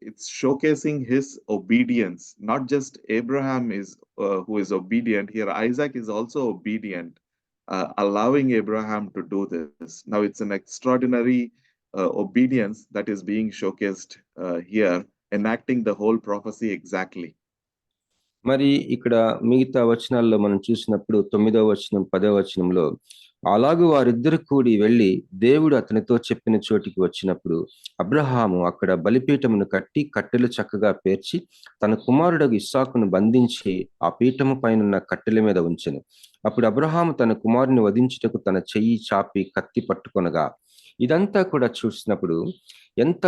It's showcasing his obedience. Not just Abraham is who is obedient here. Isaac is also obedient, allowing Abraham to do this. Now it's an extraordinary obedience that is being showcased here, enacting the whole prophecy exactly. మరి ఇక్కడ మిగతా వచనాల్లో మనం చూసినప్పుడు 9వ వచనం 10వ వచనంలో అలాగూ వారిద్దరు కూడి వెళ్ళి దేవుడు అతనితో చెప్పిన చోటికి వచ్చినప్పుడు అబ్రహాము అక్కడ బలిపీఠమును కట్టి కట్టెలు చక్కగా పేర్చి తన కుమారుడగు ఇస్సాకును బంధించి ఆ పీఠము పైన కట్టెల మీద ఉంచెను. అప్పుడు అబ్రహాము తన కుమారుని వధించుటకు తన చెయ్యి చాపి కత్తి పట్టుకొనగా, ఇదంతా కూడా చూసినప్పుడు ఎంత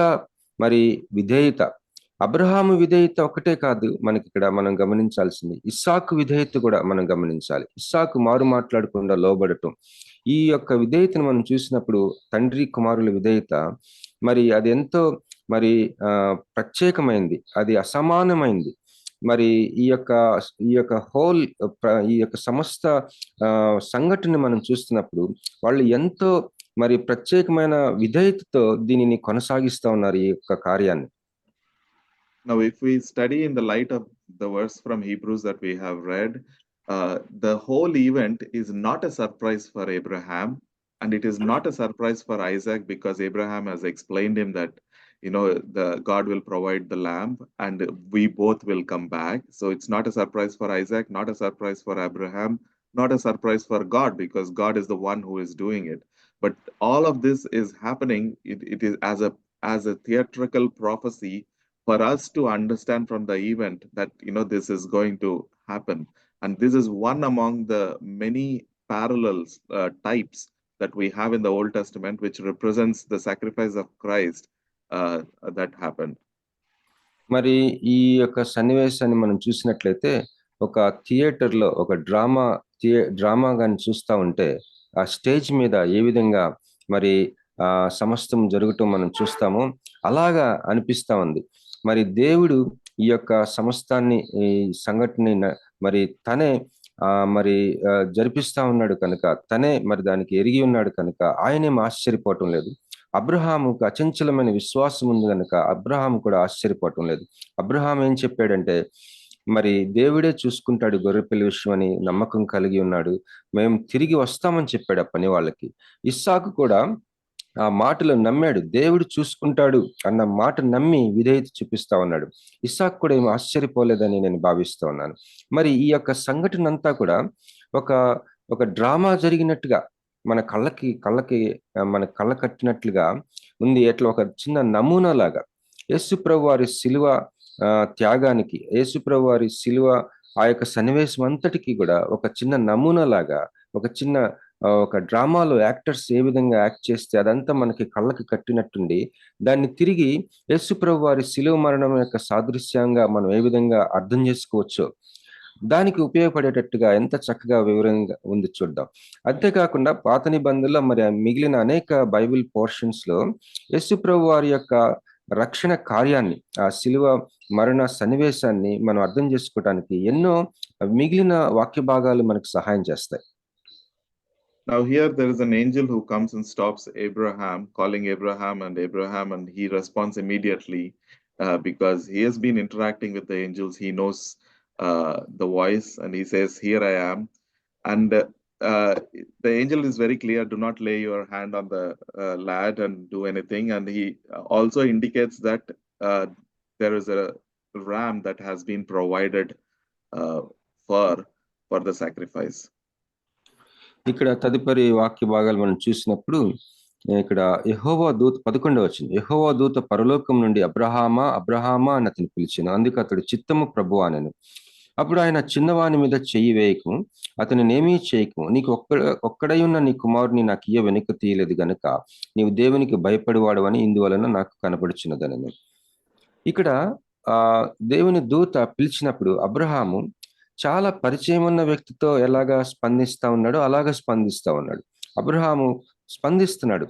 మరి విధేయత, అబ్రహాము విధేయత ఒకటే కాదు మనకి ఇక్కడ మనం గమనించాల్సింది, ఇస్సాకు విధేయత కూడా మనం గమనించాలి. ఇస్సాకు మారు మాట్లాడకుండా లోబడటం, ఈ యొక్క విధేయతను మనం చూసినప్పుడు తండ్రి కుమారుల విధేయత మరి అది ఎంతో మరి ప్రత్యేకమైంది, అది అసమానమైంది. మరి ఈ యొక్క సమస్త సంఘటన మనం చూస్తున్నప్పుడు వాళ్ళు ఎంతో మరి ప్రత్యేకమైన విధేయతతో దీనిని కొనసాగిస్తా ఉన్నారు ఈ యొక్క కార్యాన్ని. Now, if we study in the light of the verse from Hebrews that we have read, the whole event is not a surprise for Abraham, and it is not a surprise for Isaac, because Abraham has explained him that, the God will provide the lamb and we both will come back. So it's not a surprise for Isaac, not a surprise for Abraham, not a surprise for God, because God is the one who is doing it. But all of this is happening, it is as a theatrical prophecy for us to understand from the event that, this is going to happen. And this is one among the many parallels, types that we have in the Old Testament, which represents the sacrifice of Christ that happened. మరి ఈ యొక్క సన్నివేశాన్ని మనం చూసినట్లయితే ఒక థియేటర్లో ఒక drama కానీ చూస్తూ ఉంటే ఆ స్టేజ్ మీద ఏ విధంగా మరి సమస్తం జరగటం మనం చూస్తామో అలాగా అనిపిస్తా ఉంది. మరి దేవుడు ఈ యొక్క సమస్తాన్ని ఈ సంఘటనని మరి తనే మరి జరిపిస్తా ఉన్నాడు కనుక, తనే మరి దానికి ఎరిగి ఉన్నాడు కనుక ఆయనేం ఆశ్చర్యపోవటం లేదు. అబ్రహాముకు అచంచలమైన విశ్వాసం ఉంది కనుక అబ్రహాము కూడా ఆశ్చర్యపోవటం లేదు. అబ్రహాం ఏం చెప్పాడంటే, మరి దేవుడే చూసుకుంటాడు గొర్రెపిల్ల విషయం అని నమ్మకం కలిగి ఉన్నాడు. మేము తిరిగి వస్తామని చెప్పాడు ఆ పని వాళ్ళకి. ఇస్సాకు కూడా ఆ మాటలు నమ్మాడు, దేవుడు చూసుకుంటాడు అన్న మాట నమ్మి విధేయత చూపిస్తా ఉన్నాడు. ఇస్సాకు కూడా ఏమి ఆశ్చర్యపోలేదని నేను భావిస్తూ ఉన్నాను. మరి ఈ యొక్క సంఘటన అంతా కూడా ఒక డ్రామా జరిగినట్టుగా మన కళ్ళకి కళ్ళ కట్టినట్లుగా ఉంది. ఎట్లా ఒక చిన్న నమూనా లాగా యేసు ప్రభు వారి శిలువ త్యాగానికి, యేసు ప్రభు వారి శిలువ ఆ యొక్క సన్నివేశం అంతటికి కూడా ఒక చిన్న నమూనా లాగా, ఒక డ్రామాలో యాక్టర్స్ ఏ విధంగా యాక్ట్ చేస్తే అదంతా మనకి కళ్ళకి కట్టినట్టుండి దాన్ని తిరిగి యేసు ప్రభు వారి శిలువ మరణం యొక్క సాదృశ్యంగా మనం ఏ విధంగా అర్థం చేసుకోవచ్చో దానికి ఉపయోగపడేటట్టుగా ఎంత చక్కగా వివరంగా ఉంది చూద్దాం. అంతేకాకుండా పాత నిబంధనలో మరి మిగిలిన అనేక బైబిల్ పోర్షన్స్ లో యేసు ప్రభు వారి యొక్క రక్షణ కార్యాన్ని, ఆ శిలువ మరణ సన్నివేశాన్ని మనం అర్థం చేసుకోవడానికి ఎన్నో మిగిలిన వాక్య భాగాలు మనకు సహాయం చేస్తాయి. Now here there is an angel who comes and stops Abraham, calling Abraham, and he responds immediately because he has been interacting with the angels. He knows the voice, and he says, "Here I am." And the angel is very clear, do not lay your hand on the lad and do anything. And he also indicates that there is a ram that has been provided for the sacrifice. ఇక్కడ తదుపరి వాక్య భాగాలు మనం చూసినప్పుడు ఇక్కడ యెహోవా దూత 11వ వచనం, యెహోవా దూత పరలోకం నుండి అబ్రహామా అబ్రహామా అని అతను పిలిచెను. అందుకు అతడు చిత్తము ప్రభువా అనెను. అప్పుడు ఆయన చిన్నవాని మీద చెయ్యి వేయకము, అతనినేమీ చేయకము, నీకు ఒక్కడై ఉన్న నీ కుమారుని నాకు ఇయ్య వెనుక తీయలేదు గనుక నీవు దేవునికి భయపడివాడవని ఇందువలన నాకు కనపడుచున్నదనెను. ఇక్కడ దేవుని దూత పిలిచినప్పుడు అబ్రహాము చాలా పరిచయం ఉన్న వ్యక్తితో ఎలాగా స్పందిస్తా ఉన్నాడో అలాగా స్పందిస్తా ఉన్నాడు. అబ్రహాము స్పందిస్తున్నాడు.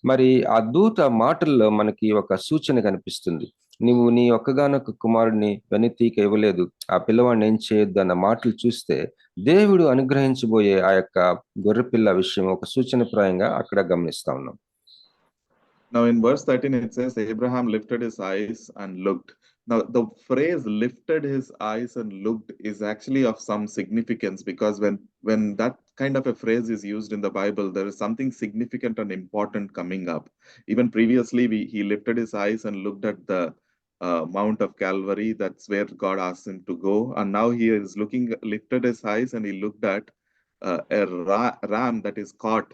మరి ఆ దూత మాటల్లో మనకి ఒక సూచన కనిపిస్తుంది. నువ్వు నీ ఒక్కగానొక్క కుమారుడిని వెనుతీక ఇవ్వలేదు, ఆ పిల్లవాడిని ఏం చేయొద్దు అన్న మాటలు చూస్తే దేవుడు అనుగ్రహించబోయే ఆ యొక్క గొర్రెపిల్ల విషయం ఒక సూచనప్రాయంగా అక్కడ గమనిస్తా ఉన్నాం. Now in verse 13 it says Abraham lifted his eyes and looked. Now the phrase lifted his eyes and looked is actually of some significance, because when that kind of a phrase is used in the Bible, there is something significant and important coming up. Even previously he lifted his eyes and looked at the Mount of Calvary. That's where God asked him to go, and now he is lifted his eyes and he looked at a ram that is caught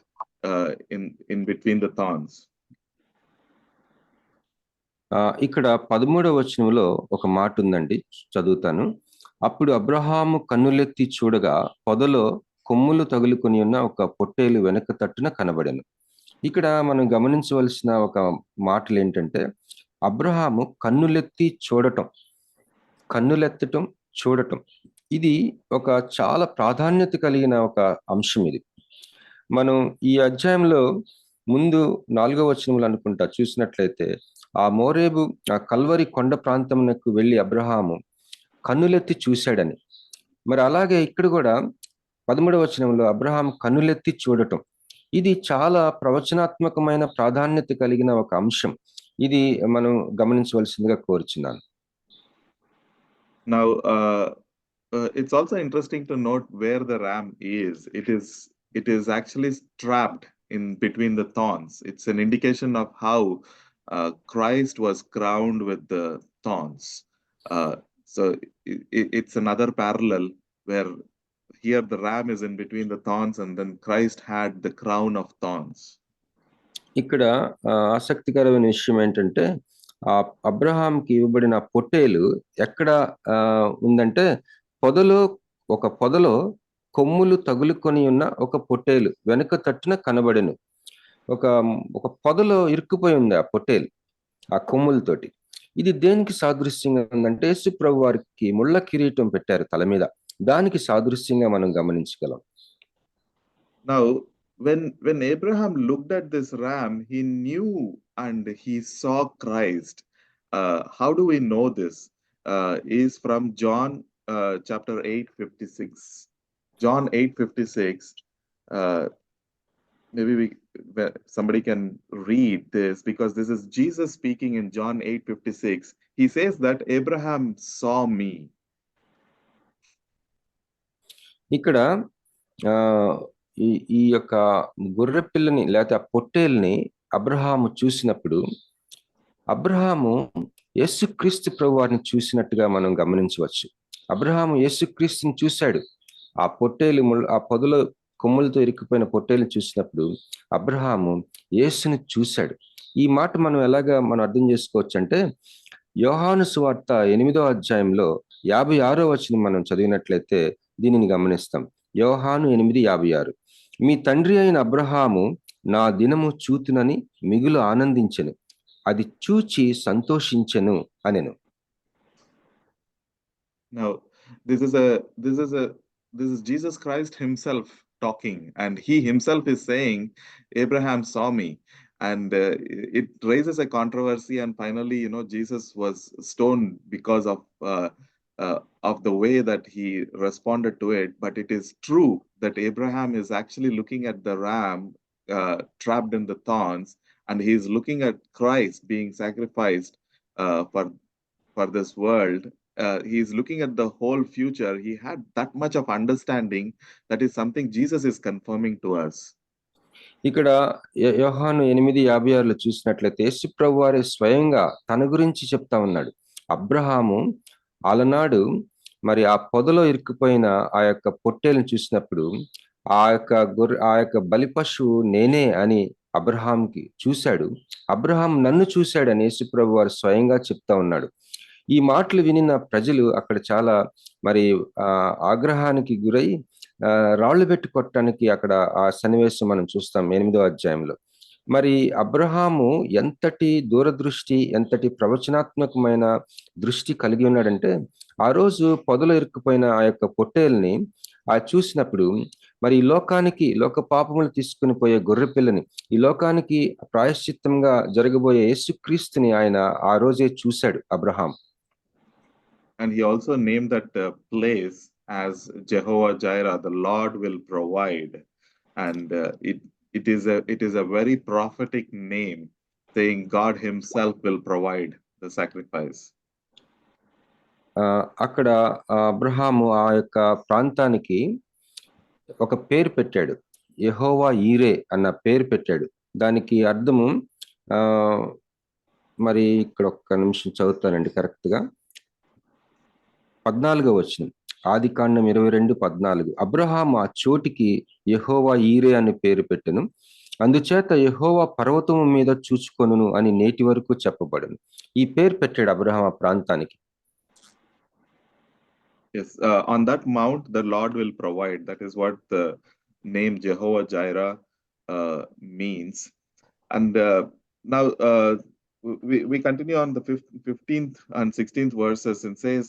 in between the thorns. ఇక్కడ 13వ వచనంలో ఒక మాట ఉందండి, చదువుతాను. అప్పుడు అబ్రహాము కన్నులెత్తి చూడగా పొదలో కొమ్ములు తగులుకొని ఉన్న ఒక పొట్టేలు వెనక తట్టున కనబడెను. ఇక్కడ మనం గమనించవలసిన ఒక మాటలు ఏంటంటే, అబ్రహాము కన్నులెత్తి కన్నులెత్తటం చూడటం, ఇది ఒక చాలా ప్రాధాన్యత కలిగిన ఒక అంశం. ఇది మనం ఈ అధ్యాయంలో ముందు 4వ వచనంలో అనుకుంటా చూసినట్లయితే, ఆ మోరేబు ఆ కల్వరి కొండ ప్రాంతమునకు వెళ్ళి అబ్రహాము కన్నులెత్తి చూశాడని. మరి అలాగే ఇక్కడ కూడా 13వ వచనంలో అబ్రహాం కన్నులెత్తి చూడటం, ఇది చాలా ప్రవచనాత్మకమైన ప్రాధాన్యత కలిగిన ఒక అంశం. ఇది మనం గమనించవలసిందిగా కోరుచున్నాను. Now it's also interesting to note where the ram is. It is actually trapped in between the thorns. It's an indication of how Christ was crowned with the thorns. So it's another parallel where here the ram is in between the thorns and then Christ had the crown of thorns. ఇక్కడ ఆసక్తికరమైన విషయం ఏంటంటే, ఆ అబ్రహాంకి ఇవ్వబడిన పొట్టేలు ఎక్కడ ఉందంటే, ఒక పొదలో కొమ్ములు తగులుకొని ఉన్న ఒక పొట్టేలు వెనుక తట్టున కనబడెను. ఒక పొదలో ఇరుక్కుపోయి ఉంది ఆ పొట్టేలు ఆ కొమ్ములతోటి. ఇది దేనికి సాదృశ్యంగా ఉందంటే, యేసు ప్రభు వారికి ముళ్ళ కిరీటం పెట్టారు తల మీద, దానికి సాదృశ్యంగా మనం గమనించగలం. Now when Abraham looked at this ram, he knew and he saw Christ. How do we know this? Is from John chapter 8:56. John 8:56. Maybe somebody can read this, because this is Jesus speaking in John 8:56. He says that Abraham saw me. ఇక్కడ ఈ యొక్క గొర్రె పిల్లని లేకపోతే ఆ పొట్టేల్ని అబ్రహాము చూసినప్పుడు, అబ్రహాము యేసుక్రీస్తు ప్రభు వారిని చూసినట్టుగా మనం గమనించవచ్చు. అబ్రహాము యేసుక్రీస్తుని చూశాడు. ఆ పొట్టేలు ఆ పొదలో కొమ్ములతో ఇరుక్కుపోయిన పొట్టేలు చూసినప్పుడు అబ్రహాము యేసుని చూశాడు. ఈ మాట మనం ఎలాగా అర్థం చేసుకోవచ్చు అంటే, యోహాను సువార్త 8వ అధ్యాయంలో 56వ వచనం మనం చదివినట్లయితే దీనిని గమనిస్తాం. యోహాను 8:56, మీ తండ్రి అయిన అబ్రహాము నా దినము చూతునని మిగులు ఆనందించెను, అది చూచి సంతోషించెను అనెను. Now this is Jesus Christ himself talking, and he himself is saying Abraham saw me, and it raises a controversy, and finally Jesus was stoned because of the way that he responded to it. But it is true that Abraham is actually looking at the ram trapped in the thorns, and he is looking at Christ being sacrificed for this world. He is looking at the whole future. He had that much of understanding. That is something Jesus is confirming to us. ఇక్కడ యోహాను 8:56లో చూసినట్లయితే యేసు ప్రభు వారి స్వయంగా తన గురించి చెప్తా ఉన్నాడు. అబ్రహాము అలనాడు మరి ఆ పొదలో ఇరుక్కుపోయిన ఆ యొక్క పొట్టేలను చూసినప్పుడు ఆ యొక్క బలి పశువు నేనే అని అబ్రహాంకి చూశాడు, అబ్రహాం నన్ను చూశాడని యేసుప్రభు వారు స్వయంగా చెప్తా ఉన్నాడు. ఈ మాటలు వినిన ప్రజలు అక్కడ చాలా మరి ఆగ్రహానికి గురై రాళ్లు పెట్టి కొట్టడానికి అక్కడ ఆ సన్నివేశం మనం చూస్తాం 8వ అధ్యాయంలో. మరి అబ్రహాము ఎంతటి దూరదృష్టి, ఎంతటి ప్రవచనాత్మకమైన దృష్టి కలిగి ఉన్నాడంటే, ఆ రోజు పొదలో ఇరుక్కుపోయిన ఆ యొక్క పొట్టేల్ని చూసినప్పుడు మరి ఈ లోకానికి, లోక పాపములు తీసుకుని పోయే గొర్రె పిల్లని, ఈ లోకానికి ప్రాయశ్చిత్తంగా జరగబోయే యేసుక్రీస్తుని ఆయన ఆ రోజే చూశాడు Abraham. And he also named that place as Jehovah Jireh, the Lord will provide. And it is a very prophetic name, saying God himself will provide the sacrifice. అక్కడ అబ్రహాము ఆ యొక్క ప్రాంతానికి ఒక పేరు పెట్టాడు, యెహోవా ఈరే అన్న పేరు పెట్టాడు. దానికి అర్థము మరి ఇక్కడ ఒక్క నిమిషం చదువుతానండి కరెక్ట్ గా. 14వ వచనం, ఆదికాండం 22:14. అబ్రహాము ఆ చోటికి యెహోవా ఈరే అని పేరు పెట్టెను, అందుచేత యెహోవా పర్వతము మీద చూచుకొనును అని నేటి వరకు చెప్పబడును. ఈ పేరు పెట్టాడు అబ్రహాం ఆ ప్రాంతానికి. Yes, on that mount the Lord will provide. That is what the name Jehovah Jireh means. And now we continue on the 15th and 16th verses, and says,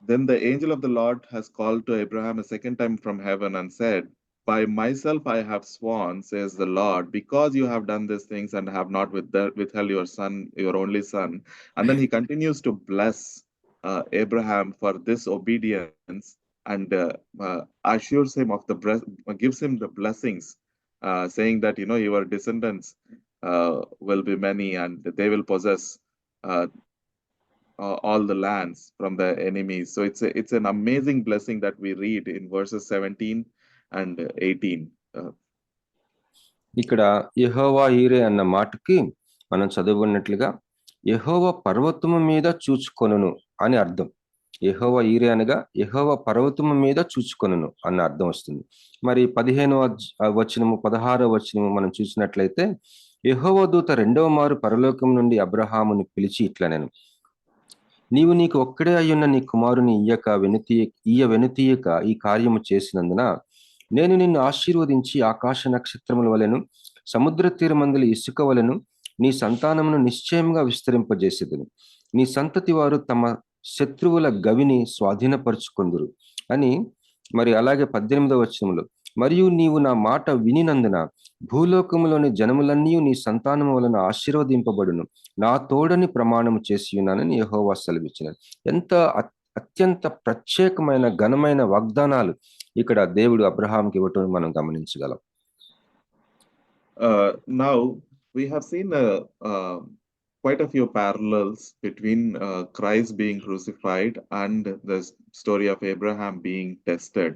then the angel of the Lord has called to Abraham a second time from heaven and said, by myself I have sworn, says the Lord, because you have done these things and have not withheld your son, your only son. And then he continues to bless Abraham for this obedience, and assures him of gives him the blessings, saying that, you know, your descendants will be many, and they will possess all the lands from the enemies. So it's an amazing blessing that we read in verses 17 and 18. ఇక్కడ యెహోవా ఈరే అన్న మాటకి మనం చదువుకున్నట్లుగా యెహోవా పర్వతము మీద చూచుకొనును అని అర్థం. యెహోవా ఈరే అనగా యెహోవా పర్వతము మీద చూచుకొనును అన్న అర్థం వస్తుంది. మరి 15వ వచనము 16వ వచనము మనం చూసినట్లయితే, యెహోవా దూత రెండవ మారు పరలోకం నుండి అబ్రహాముని పిలిచి ఇట్లనెను, నీవు నీకు ఒక్కడే అయ్యున్న నీ కుమారుని వెనుతీయక ఈ కార్యము చేసినందున నేను నిన్ను ఆశీర్వదించి ఆకాశ నక్షత్రముల వలెను సముద్ర తీరమందుల ఇసుక వలెను నీ సంతానమును నిశ్చయంగా విస్తరింపజేసేదను. నీ సంతతి వారు తమ శత్రువుల గవిని స్వాధీనపరుచుకొందురు అని. మరి అలాగే 18వ వచనంలో, మరియు నీవు నా మాట వినినందున భూలోకములోని జనములన్నీ నీ సంతానము వలన ఆశీర్వదింపబడును, నా తోడని ప్రమాణము చేసి ఉన్నానని యెహోవా సెలవిచ్చినాడు. ఎంత అత్యంత ప్రత్యేకమైన ఘనమైన వాగ్దానాలు ఇక్కడ దేవుడు అబ్రహాంకి ఇవ్వటం మనం గమనించగలం. Now we have seen quite a few parallels between Christ being crucified and the story of Abraham being tested.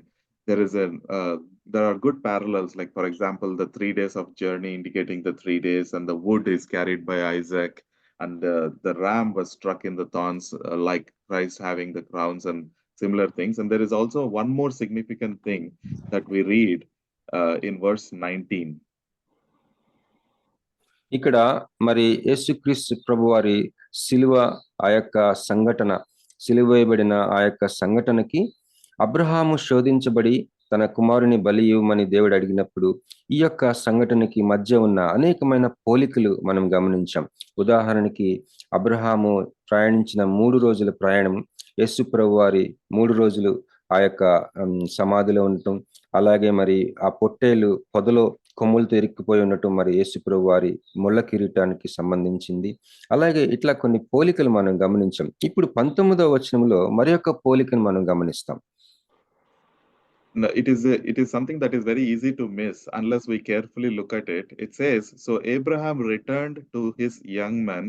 There are good parallels, like for example the 3 days of journey indicating the 3 days, and the wood is carried by Isaac, and the ram was struck in the thorns, like Christ having the crowns and similar things. And there is also one more significant thing that we read in verse 19. ఇక్కడ మరి యేసుక్రీస్తు ప్రభువారి సిలువ ఆ యొక్క సంఘటన, సిలువ వేయబడిన ఆ యొక్క సంఘటనకి అబ్రహాము శోధించబడి తన కుమారుని బలి ఇవ్వమని దేవుడు అడిగినప్పుడు ఈ యొక్క సంఘటనకి మధ్య ఉన్న అనేకమైన పోలికలు మనం గమనించాం. ఉదాహరణకి అబ్రహాము ప్రయాణించిన 3 రోజుల ప్రయాణం, యేసు ప్రభువారి 3 రోజులు ఆ యొక్క సమాధిలో ఉండటం, అలాగే మరి ఆ పొట్టేలు పొదలో కొమ్ములతో ఇరుక్కుపోయి ఉండటం మరి యేసు ప్రభువారి ముళ్ళ కిరీటానికి సంబంధించింది. అలాగే ఇట్లా కొన్ని పోలికలు మనం గమనించాం. ఇప్పుడు 19వ వచనంలో మరి యొక్క పోలికను మనం గమనిస్తాం. It is something that is very easy to miss unless we carefully look at it. It says, so Abraham returned to his young men,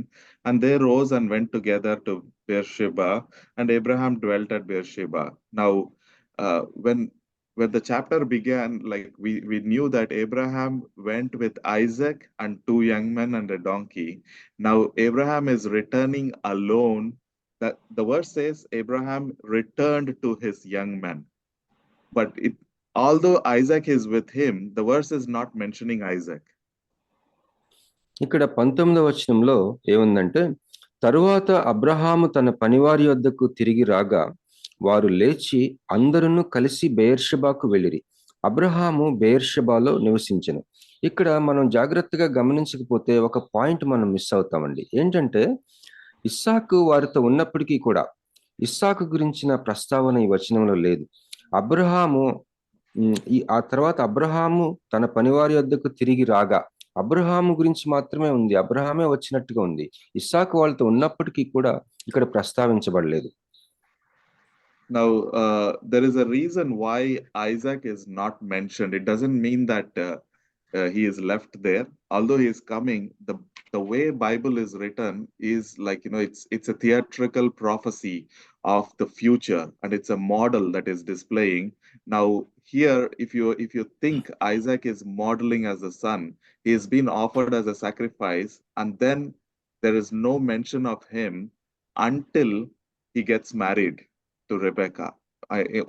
and they rose and went together to Beersheba, and Abraham dwelt at Beersheba. Now, when the chapter began, like we knew that Abraham went with Isaac and 2 young men and a donkey. Now Abraham is returning alone. The verse says Abraham returned to his young men. But although Isaac is with him, the verse is not mentioning Isaac. ఇక్కడ 19వ వచనంలో ఏముందంటే, తరువాత అబ్రహాము తన పనివారి వద్దకు తిరిగి రాగా వారు లేచి అందరును కలిసి బెయేర్షెబాకు వెళ్ళిరి. అబ్రహాము బెయేర్షెబాలో నివసించెను. ఇక్కడ మనం జాగ్రత్తగా గమనించకపోతే ఒక పాయింట్ మనం మిస్ అవుతామండి. ఏంటంటే, ఇస్సాకు వారితో ఉన్నప్పటికీ కూడా ఇస్సాకు గురించిన ప్రస్తావన ఈ వచనంలో లేదు. అబ్రహాము ఆ తర్వాత అబ్రహాము తన పనివారి వద్దకు తిరిగి రాగా అబ్రహాము గురించి మాత్రమే ఉంది. అబ్రహామే వచ్చినట్టుగా ఉంది. ఇస్సాకు వాళ్ళతో ఉన్నప్పటికీ కూడా ఇక్కడ ప్రస్తావించబడలేదు. Now, there is a reason why Isaac is not mentioned. It doesn't mean that he is left there. Although he is coming, the way Bible is written is like, it's a theatrical prophecy of the future, and it's a model that is displaying. Now, here, if you think Isaac is modeling as a son, he is being offered as a sacrifice, and then there is no mention of him until he gets married to Rebecca.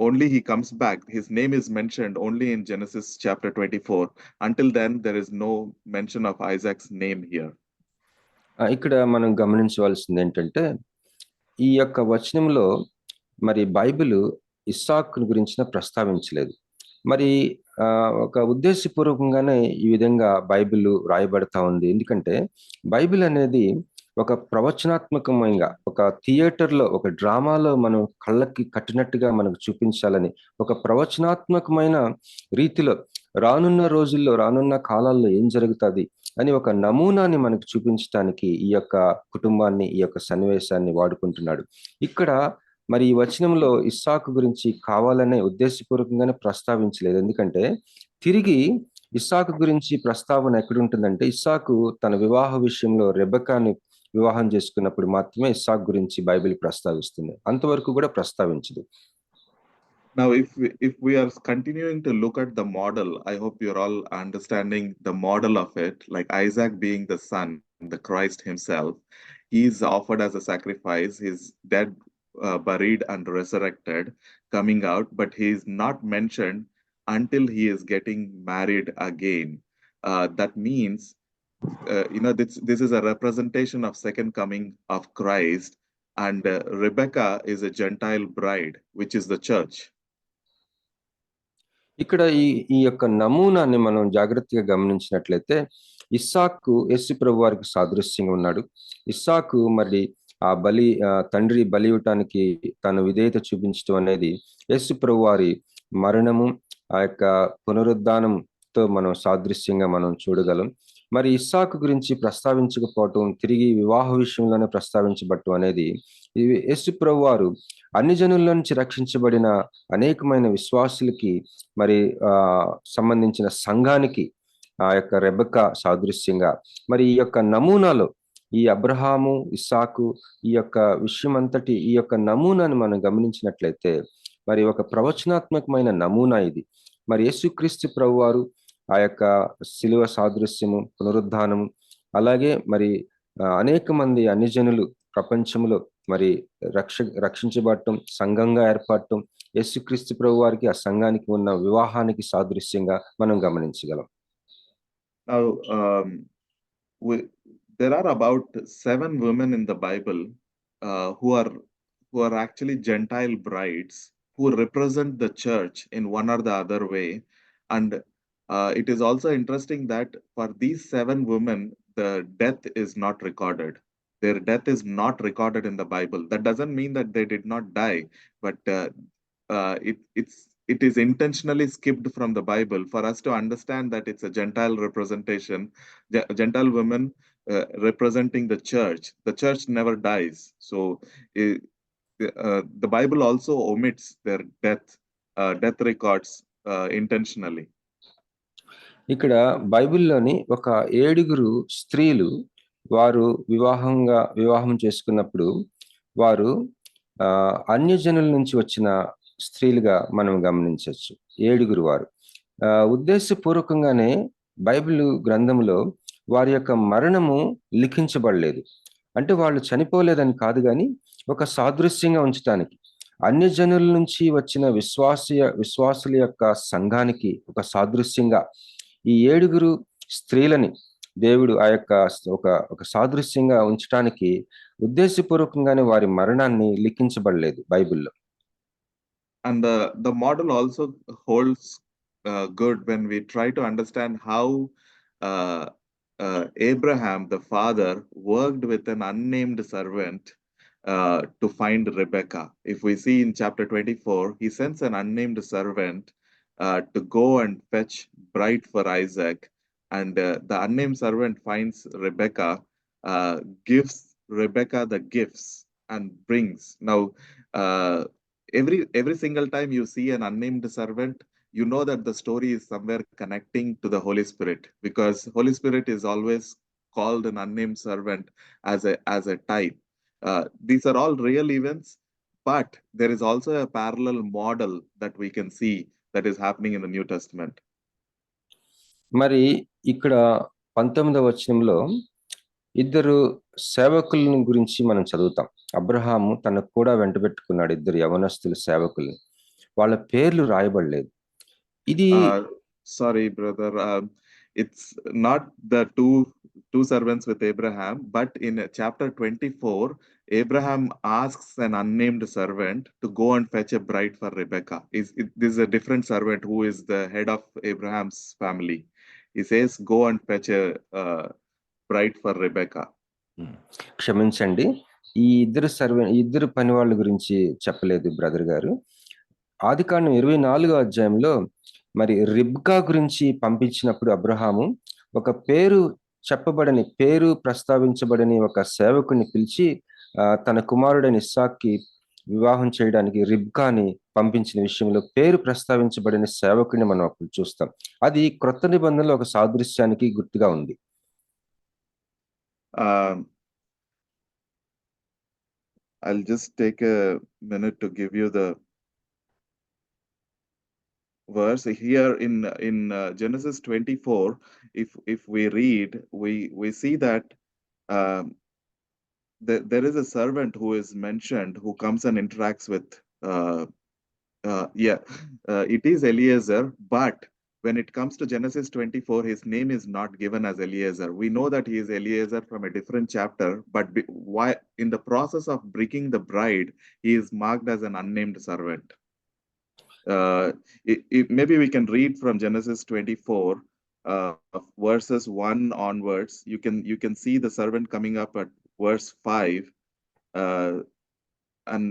Only he comes back. His name is mentioned only in Genesis chapter 24. Until then, there is no mention of Isaac's name here. ఇక్కడ మనం గమనించవలసింది ఏంటంటే, ఈ యొక్క వచనంలో మరి Bible ఇస్సాకు గురించిన ప్రస్తావించలేదు. మరి ఒక ఉద్దేశపూర్వకంగానే ఈ విధంగా బైబిల్ రాయబడతా ఉంది. ఎందుకంటే బైబిల్ అనేది ఒక ప్రవచనాత్మకమైన ఒక థియేటర్లో, ఒక డ్రామాలో మనం కళ్ళకి కట్టినట్టుగా మనకు చూపించాలని, ఒక ప్రవచనాత్మకమైన రీతిలో రానున్న రోజుల్లో, రానున్న కాలాల్లో ఏం జరుగుతుంది అని ఒక నమూనాని మనకు చూపించడానికి ఈ యొక్క కుటుంబాన్ని, ఈ యొక్క సన్నివేశాన్ని వాడుకుంటున్నాడు. ఇక్కడ మరి ఈ వచనంలో ఇస్సాకు గురించి కావాలనే ఉద్దేశపూర్వకంగానే ప్రస్తావించలేదు. ఎందుకంటే తిరిగి ఇస్సాకు గురించి ప్రస్తావన ఎక్కడుంటుందంటే, ఇస్సాకు తన వివాహ విషయంలో రెబెకాని వివాహం చేసుకున్నప్పుడు మాత్రమే ఇస్సాకు గురించి బైబిల్ ప్రస్తావిస్తుంది. అంతవరకు కూడా ప్రస్తావించదు. Now, if we are continuing to look at the model, I hope you're all understanding the model of it, like Isaac being the son, the Christ himself. He is offered as a sacrifice. He's dead, buried, and resurrected, coming out, but he is not mentioned until he is getting married again. That means, this is a representation of second coming of Christ, and Rebecca is a Gentile bride, which is the church. ఇక్కడ ఈ యొక్క నమూనాన్ని మనం జాగ్రత్తగా గమనించినట్లయితే, ఇస్సాకు యేసు ప్రభు వారికి సాదృశ్యంగా ఉన్నాడు. ఇస్సాకు మరి ఆ తండ్రి బలి ఇవ్వటానికి తను విధేయత చూపించడం అనేది యేసు ప్రభు వారి మరణము, ఆ యొక్క పునరుద్ధానంతో మనం సాదృశ్యంగా మనం చూడగలం. మరి ఇస్సాకు గురించి ప్రస్తావించకపోవటం, తిరిగి వివాహ విషయంలోనే ప్రస్తావించబడటం అనేది యేసు ప్రభు వారు అన్ని జనుల నుంచి రక్షించబడిన అనేకమైన విశ్వాసులకి మరి సంబంధించిన సంఘానికి ఆ యొక్క రెబెకా సాదృశ్యంగా, మరి ఈ యొక్క నమూనాలో ఈ అబ్రహాము, ఇస్సాకు ఈ యొక్క విషయం అంతటి, ఈ యొక్క నమూనాను మనం గమనించినట్లయితే మరి ఒక ప్రవచనాత్మకమైన నమూనా ఇది. మరి యేసుక్రీస్తు ప్రభువారు ఆ యొక్క శిలువ సాదృశ్యము, పునరుద్ధానము, అలాగే మరి అనేక మంది అన్ని జనులు ప్రపంచంలో మరి రక్షించబడటం, సంఘంగా ఏర్పడటం, యేసుక్రీస్తు ప్రభువారికి ఆ సంఘానికి ఉన్న వివాహానికి సాదృశ్యంగా మనం గమనించగలం. Now, there are about 7 women in the Bible who are actually Gentile brides who represent the church in one or the other way. And it is also interesting that for these 7 women, the death is not recorded. Their death is not recorded in the Bible. That doesn't mean that they did not die, but it is intentionally skipped from the Bible for us to understand that it's a Gentile representation, Gentile women representing the church. The church never dies. So the Bible also omits their death records intentionally. ఇక్కడ బైబిల్లోని ఒక 7 స్త్రీలు వారు వివాహం చేసుకున్నప్పుడు వారు అన్యజనుల నుంచి వచ్చిన స్త్రీలుగా మనం గమనించవచ్చు. 7 వారు ఉద్దేశపూర్వకంగానే బైబిల్ గ్రంథంలో వారి యొక్క మరణము లిఖించబడలేదు. అంటే వాళ్ళు చనిపోలేదని కాదు, కానీ ఒక సాదృశ్యంగా ఉంచడానికి, అన్యజనుల నుంచి వచ్చిన విశ్వాసుల యొక్క సంఘానికి ఒక సాదృశ్యంగా ఈ 7 స్త్రీలని దేవుడు ఆ యొక్క ఒక సాదృశ్యంగా ఉంచడానికి ఉద్దేశపూర్వకంగానే వారి మరణాన్ని లిఖించబడలేదు బైబిల్లో. And the model also holds good when we try to understand how Abraham, the father, worked with an unnamed servant to find Rebecca. If we see in chapter 24, he sends an unnamed servant to go and fetch bride for Isaac. And the unnamed servant finds Rebecca, gives Rebecca the gifts and brings. Now, every single time you see an unnamed servant, you know that the story is somewhere connecting to the Holy Spirit, because Holy Spirit is always called an unnamed servant as a type. These are all real events, but there is also a parallel model that we can see that is happening in the New Testament. మరి ఇక్కడ 19వ వచనంలో 2 సేవకులను గురించి మనం చదువుతాం. అబ్రహాము తనకు కూడా వెంటబెట్టుకున్నాడు 2 యవనస్తుల సేవకుల్ని. వాళ్ళ పేర్లు రాయబడలేదు. ఇది sorry brother, it's not the two servants with Abraham, but in chapter 24 Abraham asks an unnamed servant to go and fetch a bride for Rebecca. This is a different servant who is the head of Abraham's family. He says go and fetch a bride for Rebecca. క్షమించండి, ఈ 2 పని వాళ్ళ గురించి చెప్పలేదు brother గారు. ఆదికాండం 24వ అధ్యాయంలో మరి రిబ్కా గురించి పంపించినప్పుడు అబ్రహాము ఒక పేరు ప్రస్తావించబడని ఒక సేవకుని పిలిచి తన కుమారుడైన ఇస్సాక్కి వివాహం చేయడానికి రిబ్కాని పంపించిన విషయంలో పేరు ప్రస్తావించబడిన సేవకుని మనం అప్పుడు చూస్తాం. అది క్రొత్త నిబంధనలో ఒక సాదృశ్యానికి గుర్తుగా ఉంది. I'll just take a minute to give you the verse here in Genesis 24. If we read, we see that there is a servant who is mentioned who comes and interacts with it is Eliezer, but when it comes to Genesis 24, his name is not given as Eliezer. We know that he is Eliezer from a different chapter, but why in the process of bringing the bride, he is marked as an unnamed servant. Maybe we can read from Genesis 24, verses 1 onwards. You can see the servant coming up at verse 5, and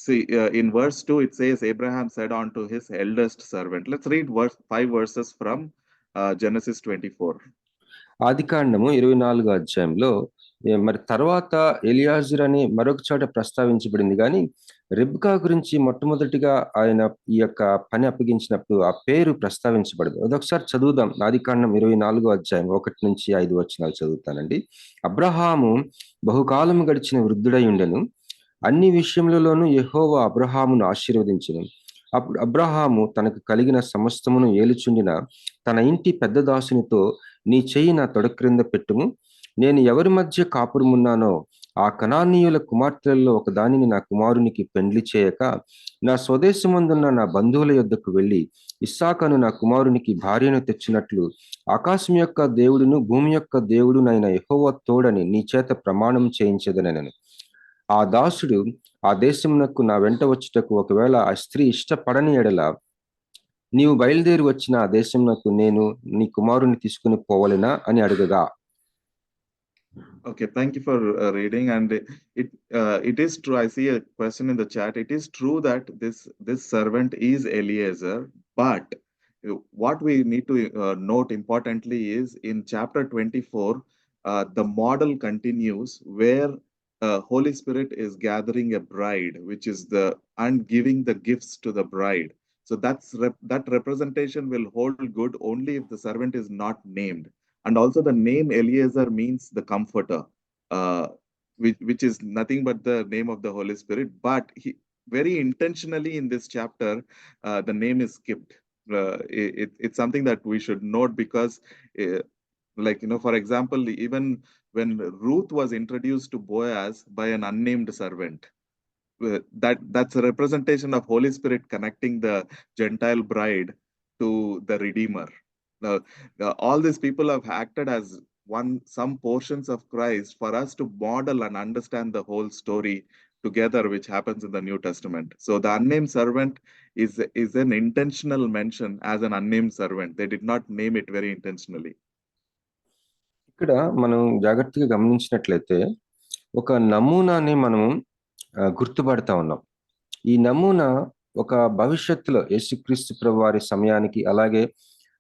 see in verse 2 it says Abraham said unto his eldest servant. Let's read 5 verses from Genesis 24. ఆదికాండము 24వ అధ్యాయంలో మరి తర్వాత ఎలియాజరు అని మరొక చోట ప్రస్తావించబడింది, కానీ రిబ్కా గురించి మొట్టమొదటిగా ఆయన ఈ యొక్క పని అప్పగించినప్పుడు ఆ పేరు ప్రస్తావించబడదు. అదొకసారి చదువుదాం. ఆదికాండం 24వ అధ్యాయం 1 నుంచి 5 వచనాలు చదువుతానండి. అబ్రహాము బహుకాలం గడిచిన వృద్ధుడై ఉండెను. అన్ని విషయములలోనూ యెహోవా అబ్రహామును ఆశీర్వదించెను. అప్పుడు అబ్రహాము తనకు కలిగిన సమస్తమును ఏలుచుండిన తన ఇంటి పెద్ద దాసునితో, నీ చెయ్యి నా తొడ క్రింద పెట్టుము, నేను ఎవరి మధ్య కాపురమున్నానో ఆ కనానీయుల కుమార్తెలలో ఒక దానిని నా కుమారునికి పెండ్లి చేయక నా స్వదేశమందున్న నా బంధువుల యొద్దకు వెళ్ళి ఇస్సాకును నా కుమారునికి భార్యను తెచ్చినట్లు ఆకాశం యొక్క దేవుడును భూమి యొక్క దేవుడునైన యెహోవా తోడని నీ చేత ప్రమాణం చేయించదనెను. ఆ దాసుడు ఆ దేశమునకు నా వెంట వచ్చుటకు ఒకవేళ ఆ స్త్రీ ఇష్టపడని ఎడల నీవు బయలుదేరి వచ్చిన ఆ దేశమునకు నేను నీ కుమారుని తీసుకుని పోవలెనా అని అడగగా. Okay, thank you for reading. And it is true. I see a question in the chat. It is true that this servant is Eliezer, but what we need to note importantly is in chapter 24, the model continues where Holy Spirit is gathering a bride, which is and giving the gifts to the bride. So that representation will hold good only if the servant is not named. And also the name Eliezer means the comforter, which is nothing but the name of the Holy Spirit. But he very intentionally in this chapter, the name is skipped. It's something that we should note because, like, for example, even when Ruth was introduced to Boaz by an unnamed servant, that's a representation of Holy Spirit connecting the Gentile bride to the Redeemer. Now, all these people have acted as some portions of Christ for us to model and understand the whole story together, which happens in the New Testament. So the unnamed servant is an intentional mention as an unnamed servant. They did not name it very intentionally. ఇక్కడ మనం జాగ్రత్తగా గమనించినట్లయితే ఒక నమూనాని మనం గుర్తుపడతా ఉన్నాం. ఈ నమూనా ఒక భవిష్యత్తులో యేసుక్రీస్తు ప్రభు వారి సమయానికి, అలాగే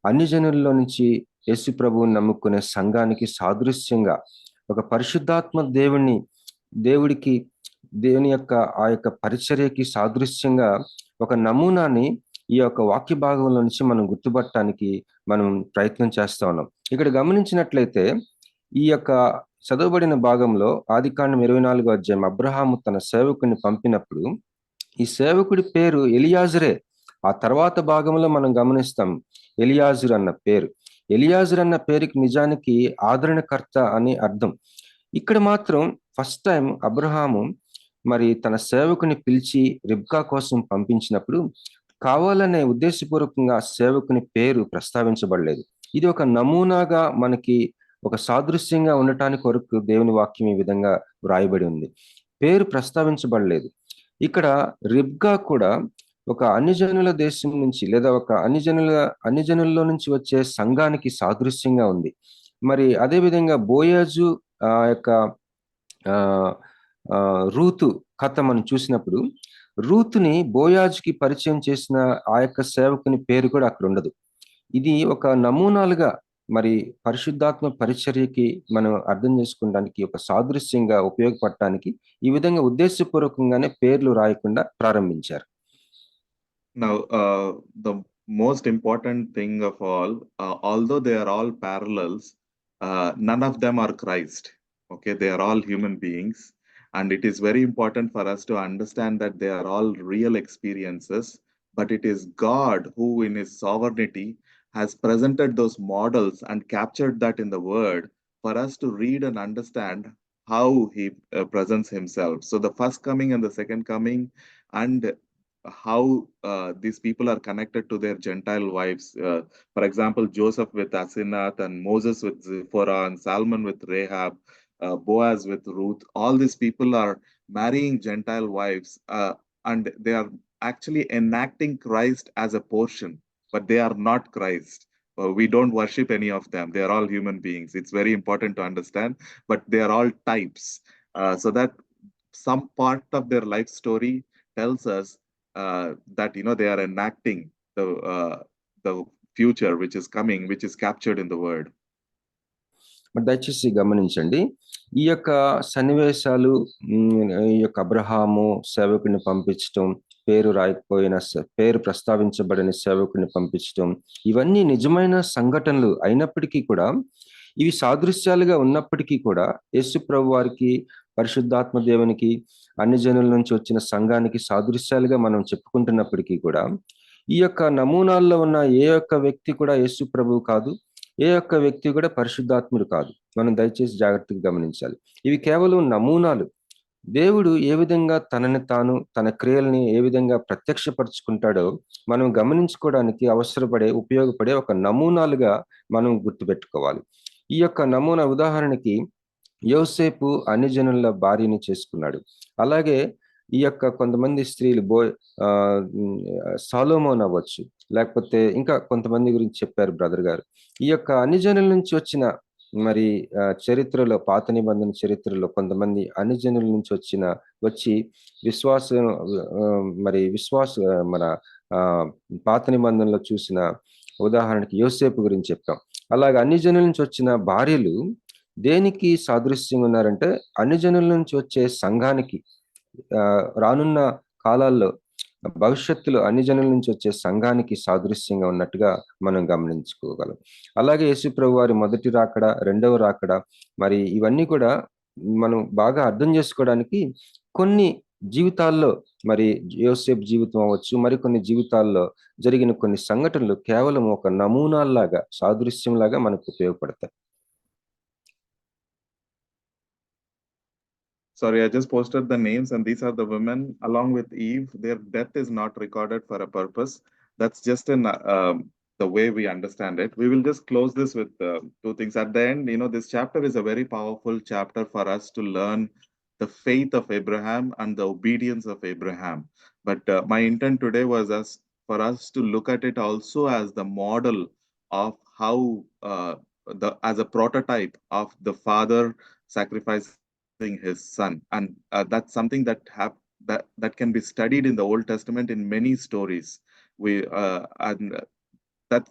అన్ని జనుల్లో నుంచి యేసు ప్రభువుని నమ్ముకునే సంఘానికి సాదృశ్యంగా, ఒక పరిశుద్ధాత్మ దేవుడికి దేవుని యొక్క ఆ యొక్క పరిచర్యకి సాదృశ్యంగా ఒక నమూనాని ఈ యొక్క వాక్య భాగంలో నుంచి మనం గుర్తుపట్టడానికి మనం ప్రయత్నం చేస్తా ఉన్నాం. ఇక్కడ గమనించినట్లయితే ఈ యొక్క చదవబడిన భాగంలో ఆదికాండం 24వ అధ్యాయం అబ్రహాము తన సేవకుని పంపినప్పుడు ఈ సేవకుడి పేరు ఎలియాజరే. ఆ తర్వాత భాగంలో మనం గమనిస్తాం ఎలియాజరు అన్న పేరు. ఎలియాజరు అన్న పేరుకి నిజానికి ఆదరణకర్త అని అర్థం. ఇక్కడ మాత్రం ఫస్ట్ టైం అబ్రహాము మరి తన సేవకుని పిలిచి రిబ్కా కోసం పంపించినప్పుడు కావాలనే ఉద్దేశపూర్వకంగా సేవకుని పేరు ప్రస్తావించబడలేదు. ఇది ఒక నమూనాగా మనకి ఒక సాదృశ్యంగా ఉండటానికి కొరకు దేవుని వాక్యం ఈ విధంగా వ్రాయబడి ఉంది. పేరు ప్రస్తావించబడలేదు. ఇక్కడ రిబ్కా కూడా ఒక అన్ని జనుల దేశం నుంచి లేదా ఒక అన్ని జనుల్లో నుంచి వచ్చే సంఘానికి సాదృశ్యంగా ఉంది. మరి అదే విధంగా బోయాజు యొక్క రూతు కథ మనం చూసినప్పుడు రూతుని బోయాజుకి పరిచయం చేసిన ఆ యొక్క సేవకుని పేరు కూడా అక్కడ ఉండదు. ఇది ఒక నమూనాలుగా మరి పరిశుద్ధాత్మ పరిచర్యకి మనం అర్థం చేసుకోవడానికి ఒక సాదృశ్యంగా ఉపయోగపడటానికి ఈ విధంగా ఉద్దేశపూర్వకంగానే పేర్లు రాయకుండా ప్రారంభించారు. Now, the most important thing of all, although they are all parallels, none of them are Christ. Okay, they are all human beings, and it is very important for us to understand that they are all real experiences, but it is God who in his sovereignty has presented those models and captured that in the word for us to read and understand how he presents himself. So the first coming and the second coming, and how these people are connected to their Gentile wives. For example, Joseph with Asenath, and Moses with Zipporah, and Salmon with Rahab, Boaz with Ruth. All these people are marrying Gentile wives, and they are actually enacting Christ as a portion, but they are not Christ. We don't worship any of them. They are all human beings. It's very important to understand, but they are all types. So that some part of their life story tells us that they are enacting the future which is coming, which is captured in the word. దయచేసి గమనించండి, ఈ యొక్క సన్నివేశాలు, ఈ యొక్క అబ్రహాము సేవకుని పంపించటం, పేరు రాయకపోయిన పేరు ప్రస్తావించబడిన సేవకుని పంపించటం, ఇవన్నీ నిజమైన సంఘటనలు అయినప్పటికీ కూడా, ఇవి సాదృశ్యాలుగా ఉన్నప్పటికీ కూడా యేసు ప్రభు వారికి, పరిశుద్ధాత్మ దేవునికి, అన్ని జనుల నుంచి వచ్చిన సంఘానికి సాదృశ్యాలుగా మనం చెప్పుకుంటున్నప్పటికీ కూడా ఈ యొక్క నమూనాల్లో ఉన్న ఏ ఒక్క వ్యక్తి కూడా యేసు ప్రభువు కాదు, ఏ ఒక్క వ్యక్తి కూడా పరిశుద్ధాత్ముడు కాదు. మనం దయచేసి జాగ్రత్తగా గమనించాలి. ఇవి కేవలం నమూనాలు. దేవుడు ఏ విధంగా తనని తాను, తన క్రియల్ని ఏ విధంగా ప్రత్యక్షపరుచుకుంటాడో మనం గమనించుకోవడానికి ఉపయోగపడే ఒక నమూనాలుగా మనం గుర్తుపెట్టుకోవాలి. ఈ యొక్క నమూనా ఉదాహరణకి యోసేపు అన్ని జనుల భార్యని చేసుకున్నాడు. అలాగే ఈ యొక్క కొంతమంది స్త్రీలు సాలోమోన్ అవ్వచ్చు, లేకపోతే ఇంకా కొంతమంది గురించి చెప్పారు బ్రదర్ గారు. ఈ యొక్క అన్ని జనుల నుంచి వచ్చిన మరి చరిత్రలో, పాత నిబంధన చరిత్రలో కొంతమంది అన్ని జనుల నుంచి వచ్చి మన పాత నిబంధనలో చూసిన ఉదాహరణకి యోసేపు గురించి చెప్పాం. అలాగే అన్ని జనుల నుంచి వచ్చిన భార్యలు దేనికి సాదృశ్యంగా ఉన్నారంటే అన్ని జనుల నుంచి వచ్చే సంఘానికి, రానున్న కాలాల్లో భవిష్యత్తులో అన్ని జనుల నుంచి వచ్చే సంఘానికి సాదృశ్యంగా ఉన్నట్టుగా మనం గమనించుకోగలం. అలాగే యేసు ప్రభు వారి మొదటి రాకడ, రెండవ రాకడ, మరి ఇవన్నీ కూడా మనం బాగా అర్థం చేసుకోవడానికి కొన్ని జీవితాల్లో, మరి యోసేపు జీవితం అవ్వచ్చు, మరికొన్ని జీవితాల్లో జరిగిన కొన్ని సంఘటనలు కేవలం ఒక నమూనాల్లాగా, సాదృశ్యంలాగా మనకు ఉపయోగపడతాయి. Sorry, I just posted the names, and these are the women along with Eve. Their death is not recorded for a purpose. That's just the way we understand it. We will just close this with two things. At the end, this chapter is a very powerful chapter for us to learn the faith of Abraham and the obedience of Abraham. But my intent today was for us to look at it also as the model of how as a prototype of the father sacrificing his son, and that's something that can be studied in the Old Testament in many stories. And that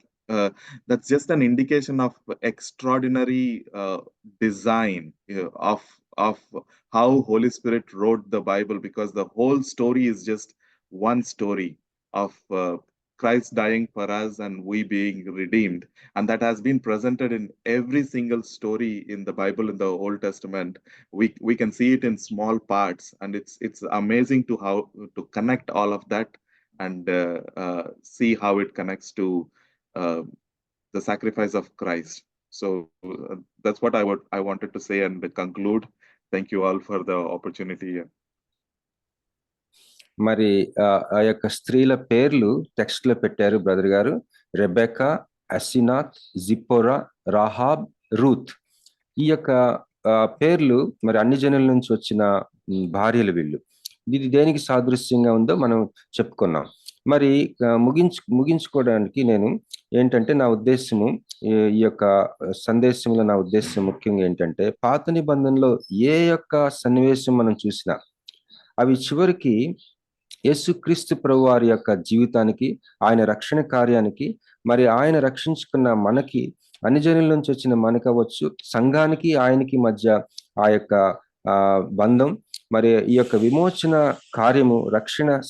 that's just an indication of extraordinary design of how Holy Spirit wrote the Bible, because the whole story is just one story of Christ dying for us and we being redeemed, and that has been presented in every single story in the Bible in the Old Testament. We can see it in small parts, and it's amazing to connect all of that and see how it connects to the sacrifice of Christ. So that's what I wanted to say and conclude. Thank you all for the opportunity. మరి ఆ యొక్క స్త్రీల పేర్లు text లో పెట్టారు brother గారు. Rebekah, Asenath, Zipporah, Rahab, Ruth. ఈ యొక్క పేర్లు మరి అన్ని జనుల నుంచి వచ్చిన భార్యలు వీళ్ళు. ఇది దేనికి సాదృశ్యంగా ఉందో మనం చెప్పుకున్నాం. మరి ముగించుకోవడానికి నేను ఏంటంటే, నా ఉద్దేశము, ఈ యొక్క సందేశంలో నా ఉద్దేశం ముఖ్యంగా ఏంటంటే, పాత నిబంధనలో ఏ యొక్క సన్నివేశం మనం చూసినా అవి చివరికి యేసుక్రీస్తు ప్రభు వారి యొక్క జీవితానికి, ఆయన రక్షణ కార్యానికి, మరి ఆయన రక్షించుకున్న మనకి, అన్ని జనుల నుంచి వచ్చిన మనకు అవ్వచ్చు, సంఘానికి ఆయనకి మధ్య ఆ యొక్క బంధం, మరి ఈ యొక్క విమోచన కార్యము,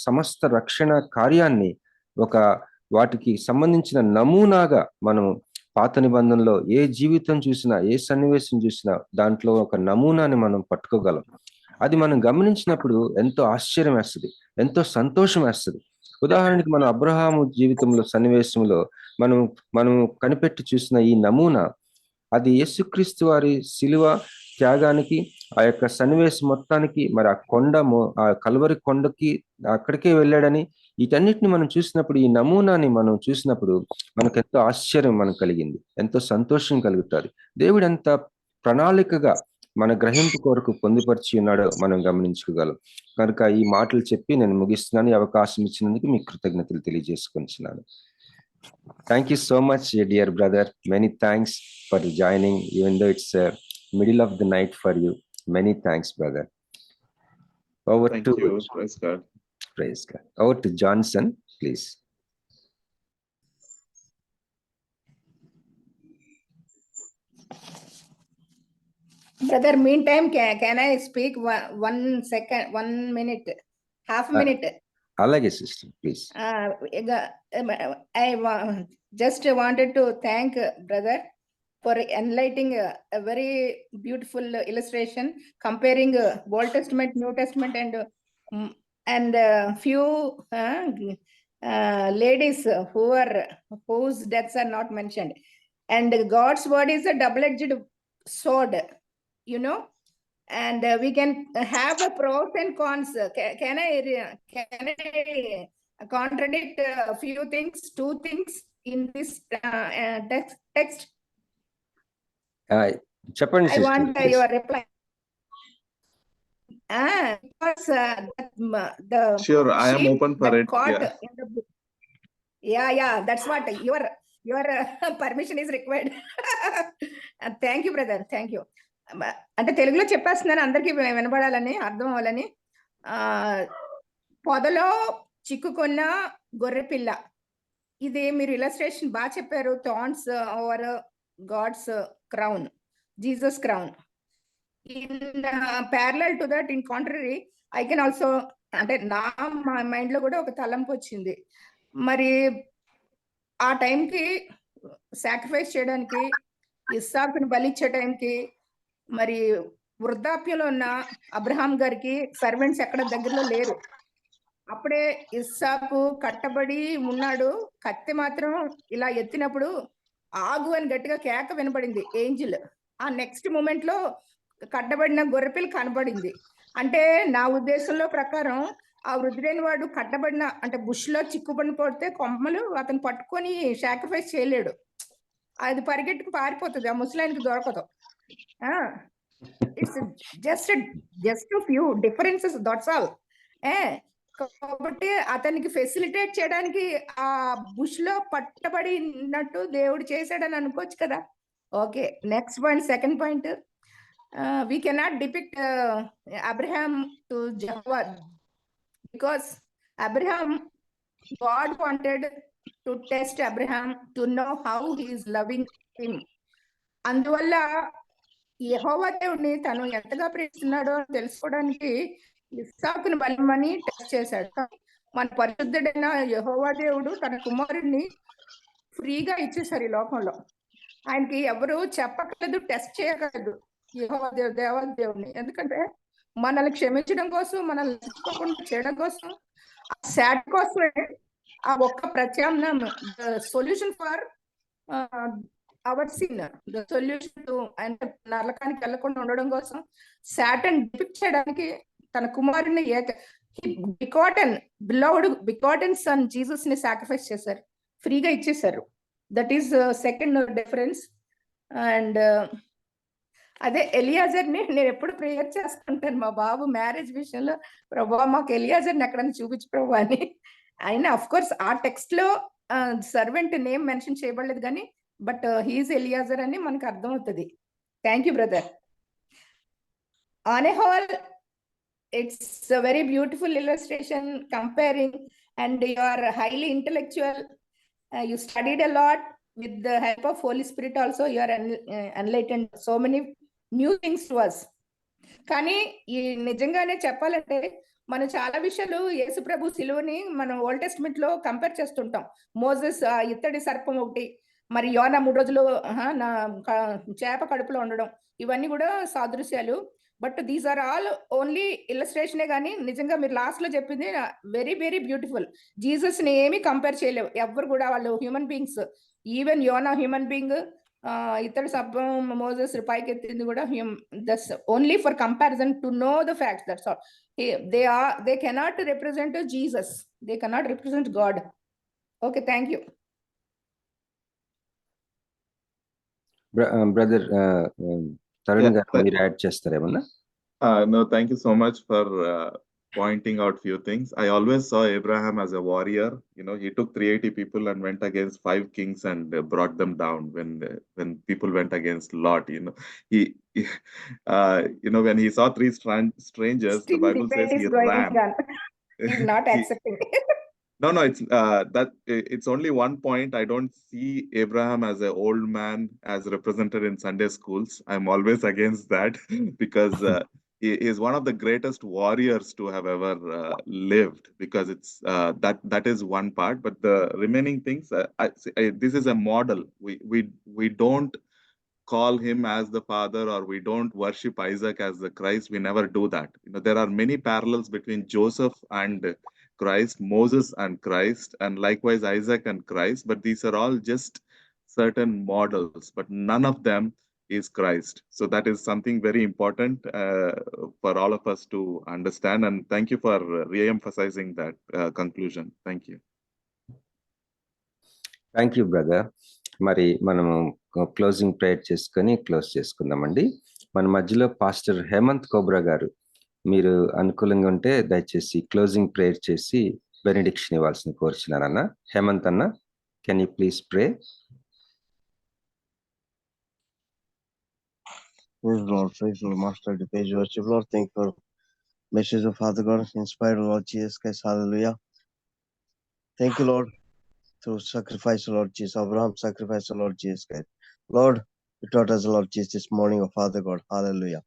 సమస్త రక్షణ కార్యాన్ని వాటికి సంబంధించిన నమూనాగా మనము పాత నిబంధనలో ఏ జీవితం చూసినా, ఏ సన్నివేశం చూసినా దాంట్లో ఒక నమూనాని మనం పట్టుకోగలం. అది మనం గమనించినప్పుడు ఎంతో ఆశ్చర్యం వేస్తుంది, ఎంతో సంతోషం వేస్తుంది. ఉదాహరణకి మనం అబ్రహాము జీవితంలో సన్నివేశంలో మనం కనిపెట్టి చూసిన ఈ నమూనా, అది యేసుక్రీస్తు వారి శిలువ త్యాగానికి, ఆ యొక్క సన్నివేశం మొత్తానికి, మరి ఆ కల్వరి కొండకి అక్కడికే వెళ్ళాడని, వీటన్నిటిని మనం చూసినప్పుడు, ఈ నమూనాని మనం చూసినప్పుడు మనకు ఎంతో ఆశ్చర్యం మనకు కలిగింది, ఎంతో సంతోషం కలుగుతుంది. దేవుడు ఎంత ప్రణాళికగా మన గ్రహింపు కొరకు పొందుపరిచి ఉన్నాడో మనం గమనించుకోగలం. కనుక ఈ మాటలు చెప్పి నేను ముగిస్తున్నాను. ఈ అవకాశం ఇచ్చినందుకు మీకు కృతజ్ఞతలు తెలియజేసుకుంటున్నాను. Thank you so much dear brother. Many thanks for joining, even though it's middle of the night for you. Many thanks, brother. Thank you. Praise God. Praise God. Over to Johnson, please. Brother, meantime, can I speak 1 second, 1 minute, half a minute? Alage sister, please. I just wanted to thank brother for enlightening a very beautiful illustration comparing Old Testament, New Testament, and few ladies whose deaths are not mentioned. And God's word is a double-edged sword, and we can have a pros and cons. Can I contradict a few things, 2 things in this text? చెప్పండి. I want your reply. Because the sure, I am open for it. In the book. Yeah, that's what your permission is required. Thank you, brother. Thank you. అంటే తెలుగులో చెప్పేస్తున్నాను, అందరికీ వినపడాలని, అర్థం అవ్వాలని. పొదలో చిక్కుకున్న గొర్రెపిల్ల, ఇది మీరు ఇలస్ట్రేషన్ బాగా చెప్పారు. Thorns over God's crown, Jesus crown. In parallel to that, in contrary, I can also, అంటే నా మైండ్ లో కూడా ఒక తలంపు వచ్చింది. మరి ఆ టైంకి సాక్రిఫైస్ చేయడానికి, ఇస్సాకుని బలిచ్చే టైంకి, మరి వృద్ధాప్యంలో ఉన్న అబ్రహాం గారికి సర్వెంట్స్ ఎక్కడ దగ్గరలో లేరు. అప్పుడే ఇస్సాకు కట్టబడి ఉన్నాడు. కత్తి మాత్రం ఇలా ఎత్తినప్పుడు ఆగు అని గట్టిగా కేక వినపడింది ఏంజిల్. ఆ నెక్స్ట్ మూమెంట్ లో కట్టబడిన గొర్రెపిల్ల కనబడింది. అంటే నా ఉద్దేశంలో ప్రకారం ఆ వృద్ధుడైన వాడు కట్టబడిన అంటే బుష్ లో చిక్కుబడిన పడితే కొమ్మలు అతను పట్టుకొని సాక్రిఫైస్ చేయలేడు, అది పరిగెట్టుకు పారిపోతుంది, ఆ ముసలాయనకి దొరకదు. It's just few differences, that's all. కాబట్టి అతనికి ఫెసిలిటేట్ చేయడానికి ఆ బుష్ లో పట్టబడినట్టు దేవుడు చేశాడని అనుకోవచ్చు కదా. Okay, next point, second point, we cannot depict Abraham to Jehovah because Abraham, God wanted to test Abraham to know how he is loving him. అందువల్ల యెహోవా దేవుడిని తను ఎంతగా ప్రేమిస్తున్నాడో తెలుసుకోవడానికి ఇస్సాకును బలిమని టెస్ట్ చేశాడు. మన పరిశుద్ధుడైన యెహోవా దేవుడు తన కుమారుడిని ఫ్రీగా ఇచ్చేసారు ఈ లోకంలో. ఆయనకి ఎవరు చెప్పకలేదు, టెస్ట్ చేయకలేదు యెహోవా దేవాదేవుడిని. ఎందుకంటే మనల్ని క్షమించడం కోసం, మనల్ని నశించుకోకుండా చేయడం కోసం, ఆ శాట్ కోసమే ఆ ఒక్క ప్రత్యామ్నాయం, the solution for hour sin, the solution to అంటే నరకానికి వెళ్లకుండా ఉండడం కోసం శాటన్ డిపిక్ట్ చేయడానికి తన కుమారుని బికాటన్ సన్ జీసస్ ని సాక్రిఫైస్ చేశారు, ఫ్రీగా ఇచ్చేశారు. That is second difference. And అదే ఎలియాజర్ని నేను ఎప్పుడు ప్రేయర్ చేస్తుంటాను మా బాబు మ్యారేజ్ విషయంలో, ప్రభా మాకు ఎలియాజర్ని ఎక్కడైనా చూపించు ప్రభా అని. అయినా అఫ్ కోర్స్ ఆ టెక్స్ట్ లో సర్వెంట్ నేమ్ మెన్షన్ చేయబడలేదు కానీ బట్ హీఈస్ ఎలియాజర్ అని మనకు అర్థమవుతుంది. Thank you brother. On a whole it's a very beautiful illustration comparing, and you are highly intellectual. You studied a lot. With the help of Holy Spirit also you are enlightened so many new things to us. కానీ ఈ నిజంగానే చెప్పాలంటే మనం చాలా విషయాలు యేసు ప్రభు సిలువని మనం old testament లో compare చేస్తుంటాం. మోసెస్ ఇత్తడి సర్పం ఒకటి, మరి యోనా 3 రోజులు నా చేప కడుపులో ఉండడం, ఇవన్నీ కూడా సాదృశ్యాలు. But these are all only ఇల్లస్ట్రేషనే. కానీ నిజంగా మీరు లాస్ట్ లో చెప్పింది వెరీ వెరీ బ్యూటిఫుల్. జీసస్ ని ఏమీ కంపేర్ చేయలేవు ఎవరు కూడా, వాళ్ళు హ్యూమన్ బీయింగ్స్. ఈవెన్ యోనా హ్యూమన్ బీయింగ్, ఇతడు సర్పం మోసెస్ పైకి ఎత్తింది కూడా that's only for comparison to know the facts, that's all. They cannot represent Jesus, they cannot represent God. Okay, thank you. Brother Tarun గారు మీరు add చేస్తారేమన్నా? No, thank you so much for pointing out few things. I always saw Abraham as a warrior. You know, he took 380 people and went against 5 kings and brought them down when people went against Lot. You know, you know, when he saw 3 strangers, the Bible says he ran. He's not accepting. No, it's only one point. I don't see Abraham as an old man as represented in Sunday schools. I'm always against that because he is one of the greatest warriors to have ever lived, because it's that is one part. But the remaining things, this is a model. We don't call him as the father, or we don't worship Isaac as the Christ. We never do that. You know, there are many parallels between Joseph and Christ, Moses and Christ, and likewise Isaac and Christ, but these are all just certain models, but none of them is Christ. So that is something very important for all of us to understand, and thank you for re-emphasizing that conclusion. Thank you. Thank you brother. మరి మనము closing prayer చేసుకొని close చేసుకుందామండి. మన మధ్యలో pastor Hemant cobra గారు, మీరు అనుకూలంగా ఉంటే దయచేసి క్లోజింగ్ ప్రేయర్ చేసి బెనెడిక్షన్ ఇవ్వాల్సిన కోరుచున్నారన్న. హేమంత్ అన్న, can you please pray? Praise Lord, praise Lord, Master, the page worship, Lord. Thank you for message of Father God, inspired Lord Jesus Christ, hallelujah. Thank you, Lord, through sacrifice, Lord Jesus, Abraham sacrifice, Lord Jesus Christ. Lord, you taught us, Lord Jesus, this morning, of Father God, hallelujah.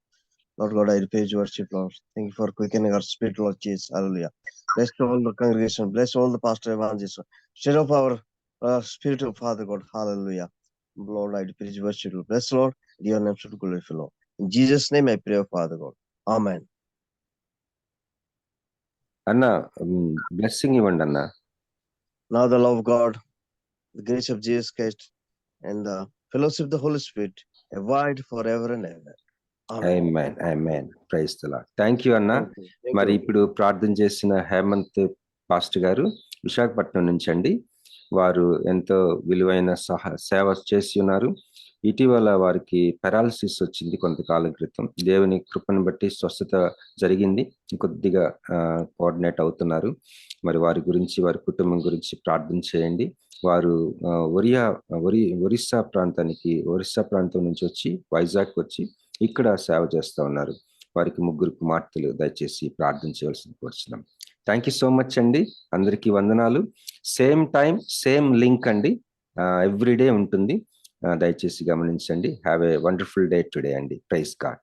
Lord God, I praise worship, Lord. Thank you for quickening our spirit, Lord Jesus, hallelujah. Bless all the congregation, bless all the pastor evangelists, stir up our spirit of Father God, hallelujah. Lord, I praise worship, bless Lord, your name should glorify, Lord. In Jesus' name I pray, Father God, amen. అన్న blessing ఇవ్వండి అన్న. Now the love of God, the grace of Jesus Christ, and the fellowship of the Holy Spirit abide forever and ever. Amen amen praise the Lord. Thank you అన్న. Thank you. Thank మరి you. ఇప్పుడు ప్రార్థన చేసిన Hemant pastor గారు విశాఖపట్నం నుంచి అండి. వారు ఎంతో విలువైన సేవ చేసి ఉన్నారు. ఇటీవల వారికి పెరాలసిస్ వచ్చింది కొంతకాలం క్రితం. దేవుని కృపను బట్టి స్వస్థత జరిగింది. కొద్దిగా కోఆర్డినేట్ అవుతున్నారు. మరి వారి గురించి, వారి కుటుంబం గురించి ప్రార్థన చేయండి. వారు ఒరిస్సా ప్రాంతం నుంచి వచ్చి వైజాగ్ వచ్చి ఇక్కడ సేవ చేస్తూ ఉన్నారు. వారికి 3 కుమార్తెలు. దయచేసి ప్రార్థన చేయవలసింది కోరుచున్నాం. థ్యాంక్ యూ సో మచ్ అండి. అందరికీ వందనాలు. సేమ్ టైం సేమ్ లింక్ అండి, ఎవ్రీడే ఉంటుంది. దయచేసి గమనించండి. Have a wonderful day today అండి. Praise God.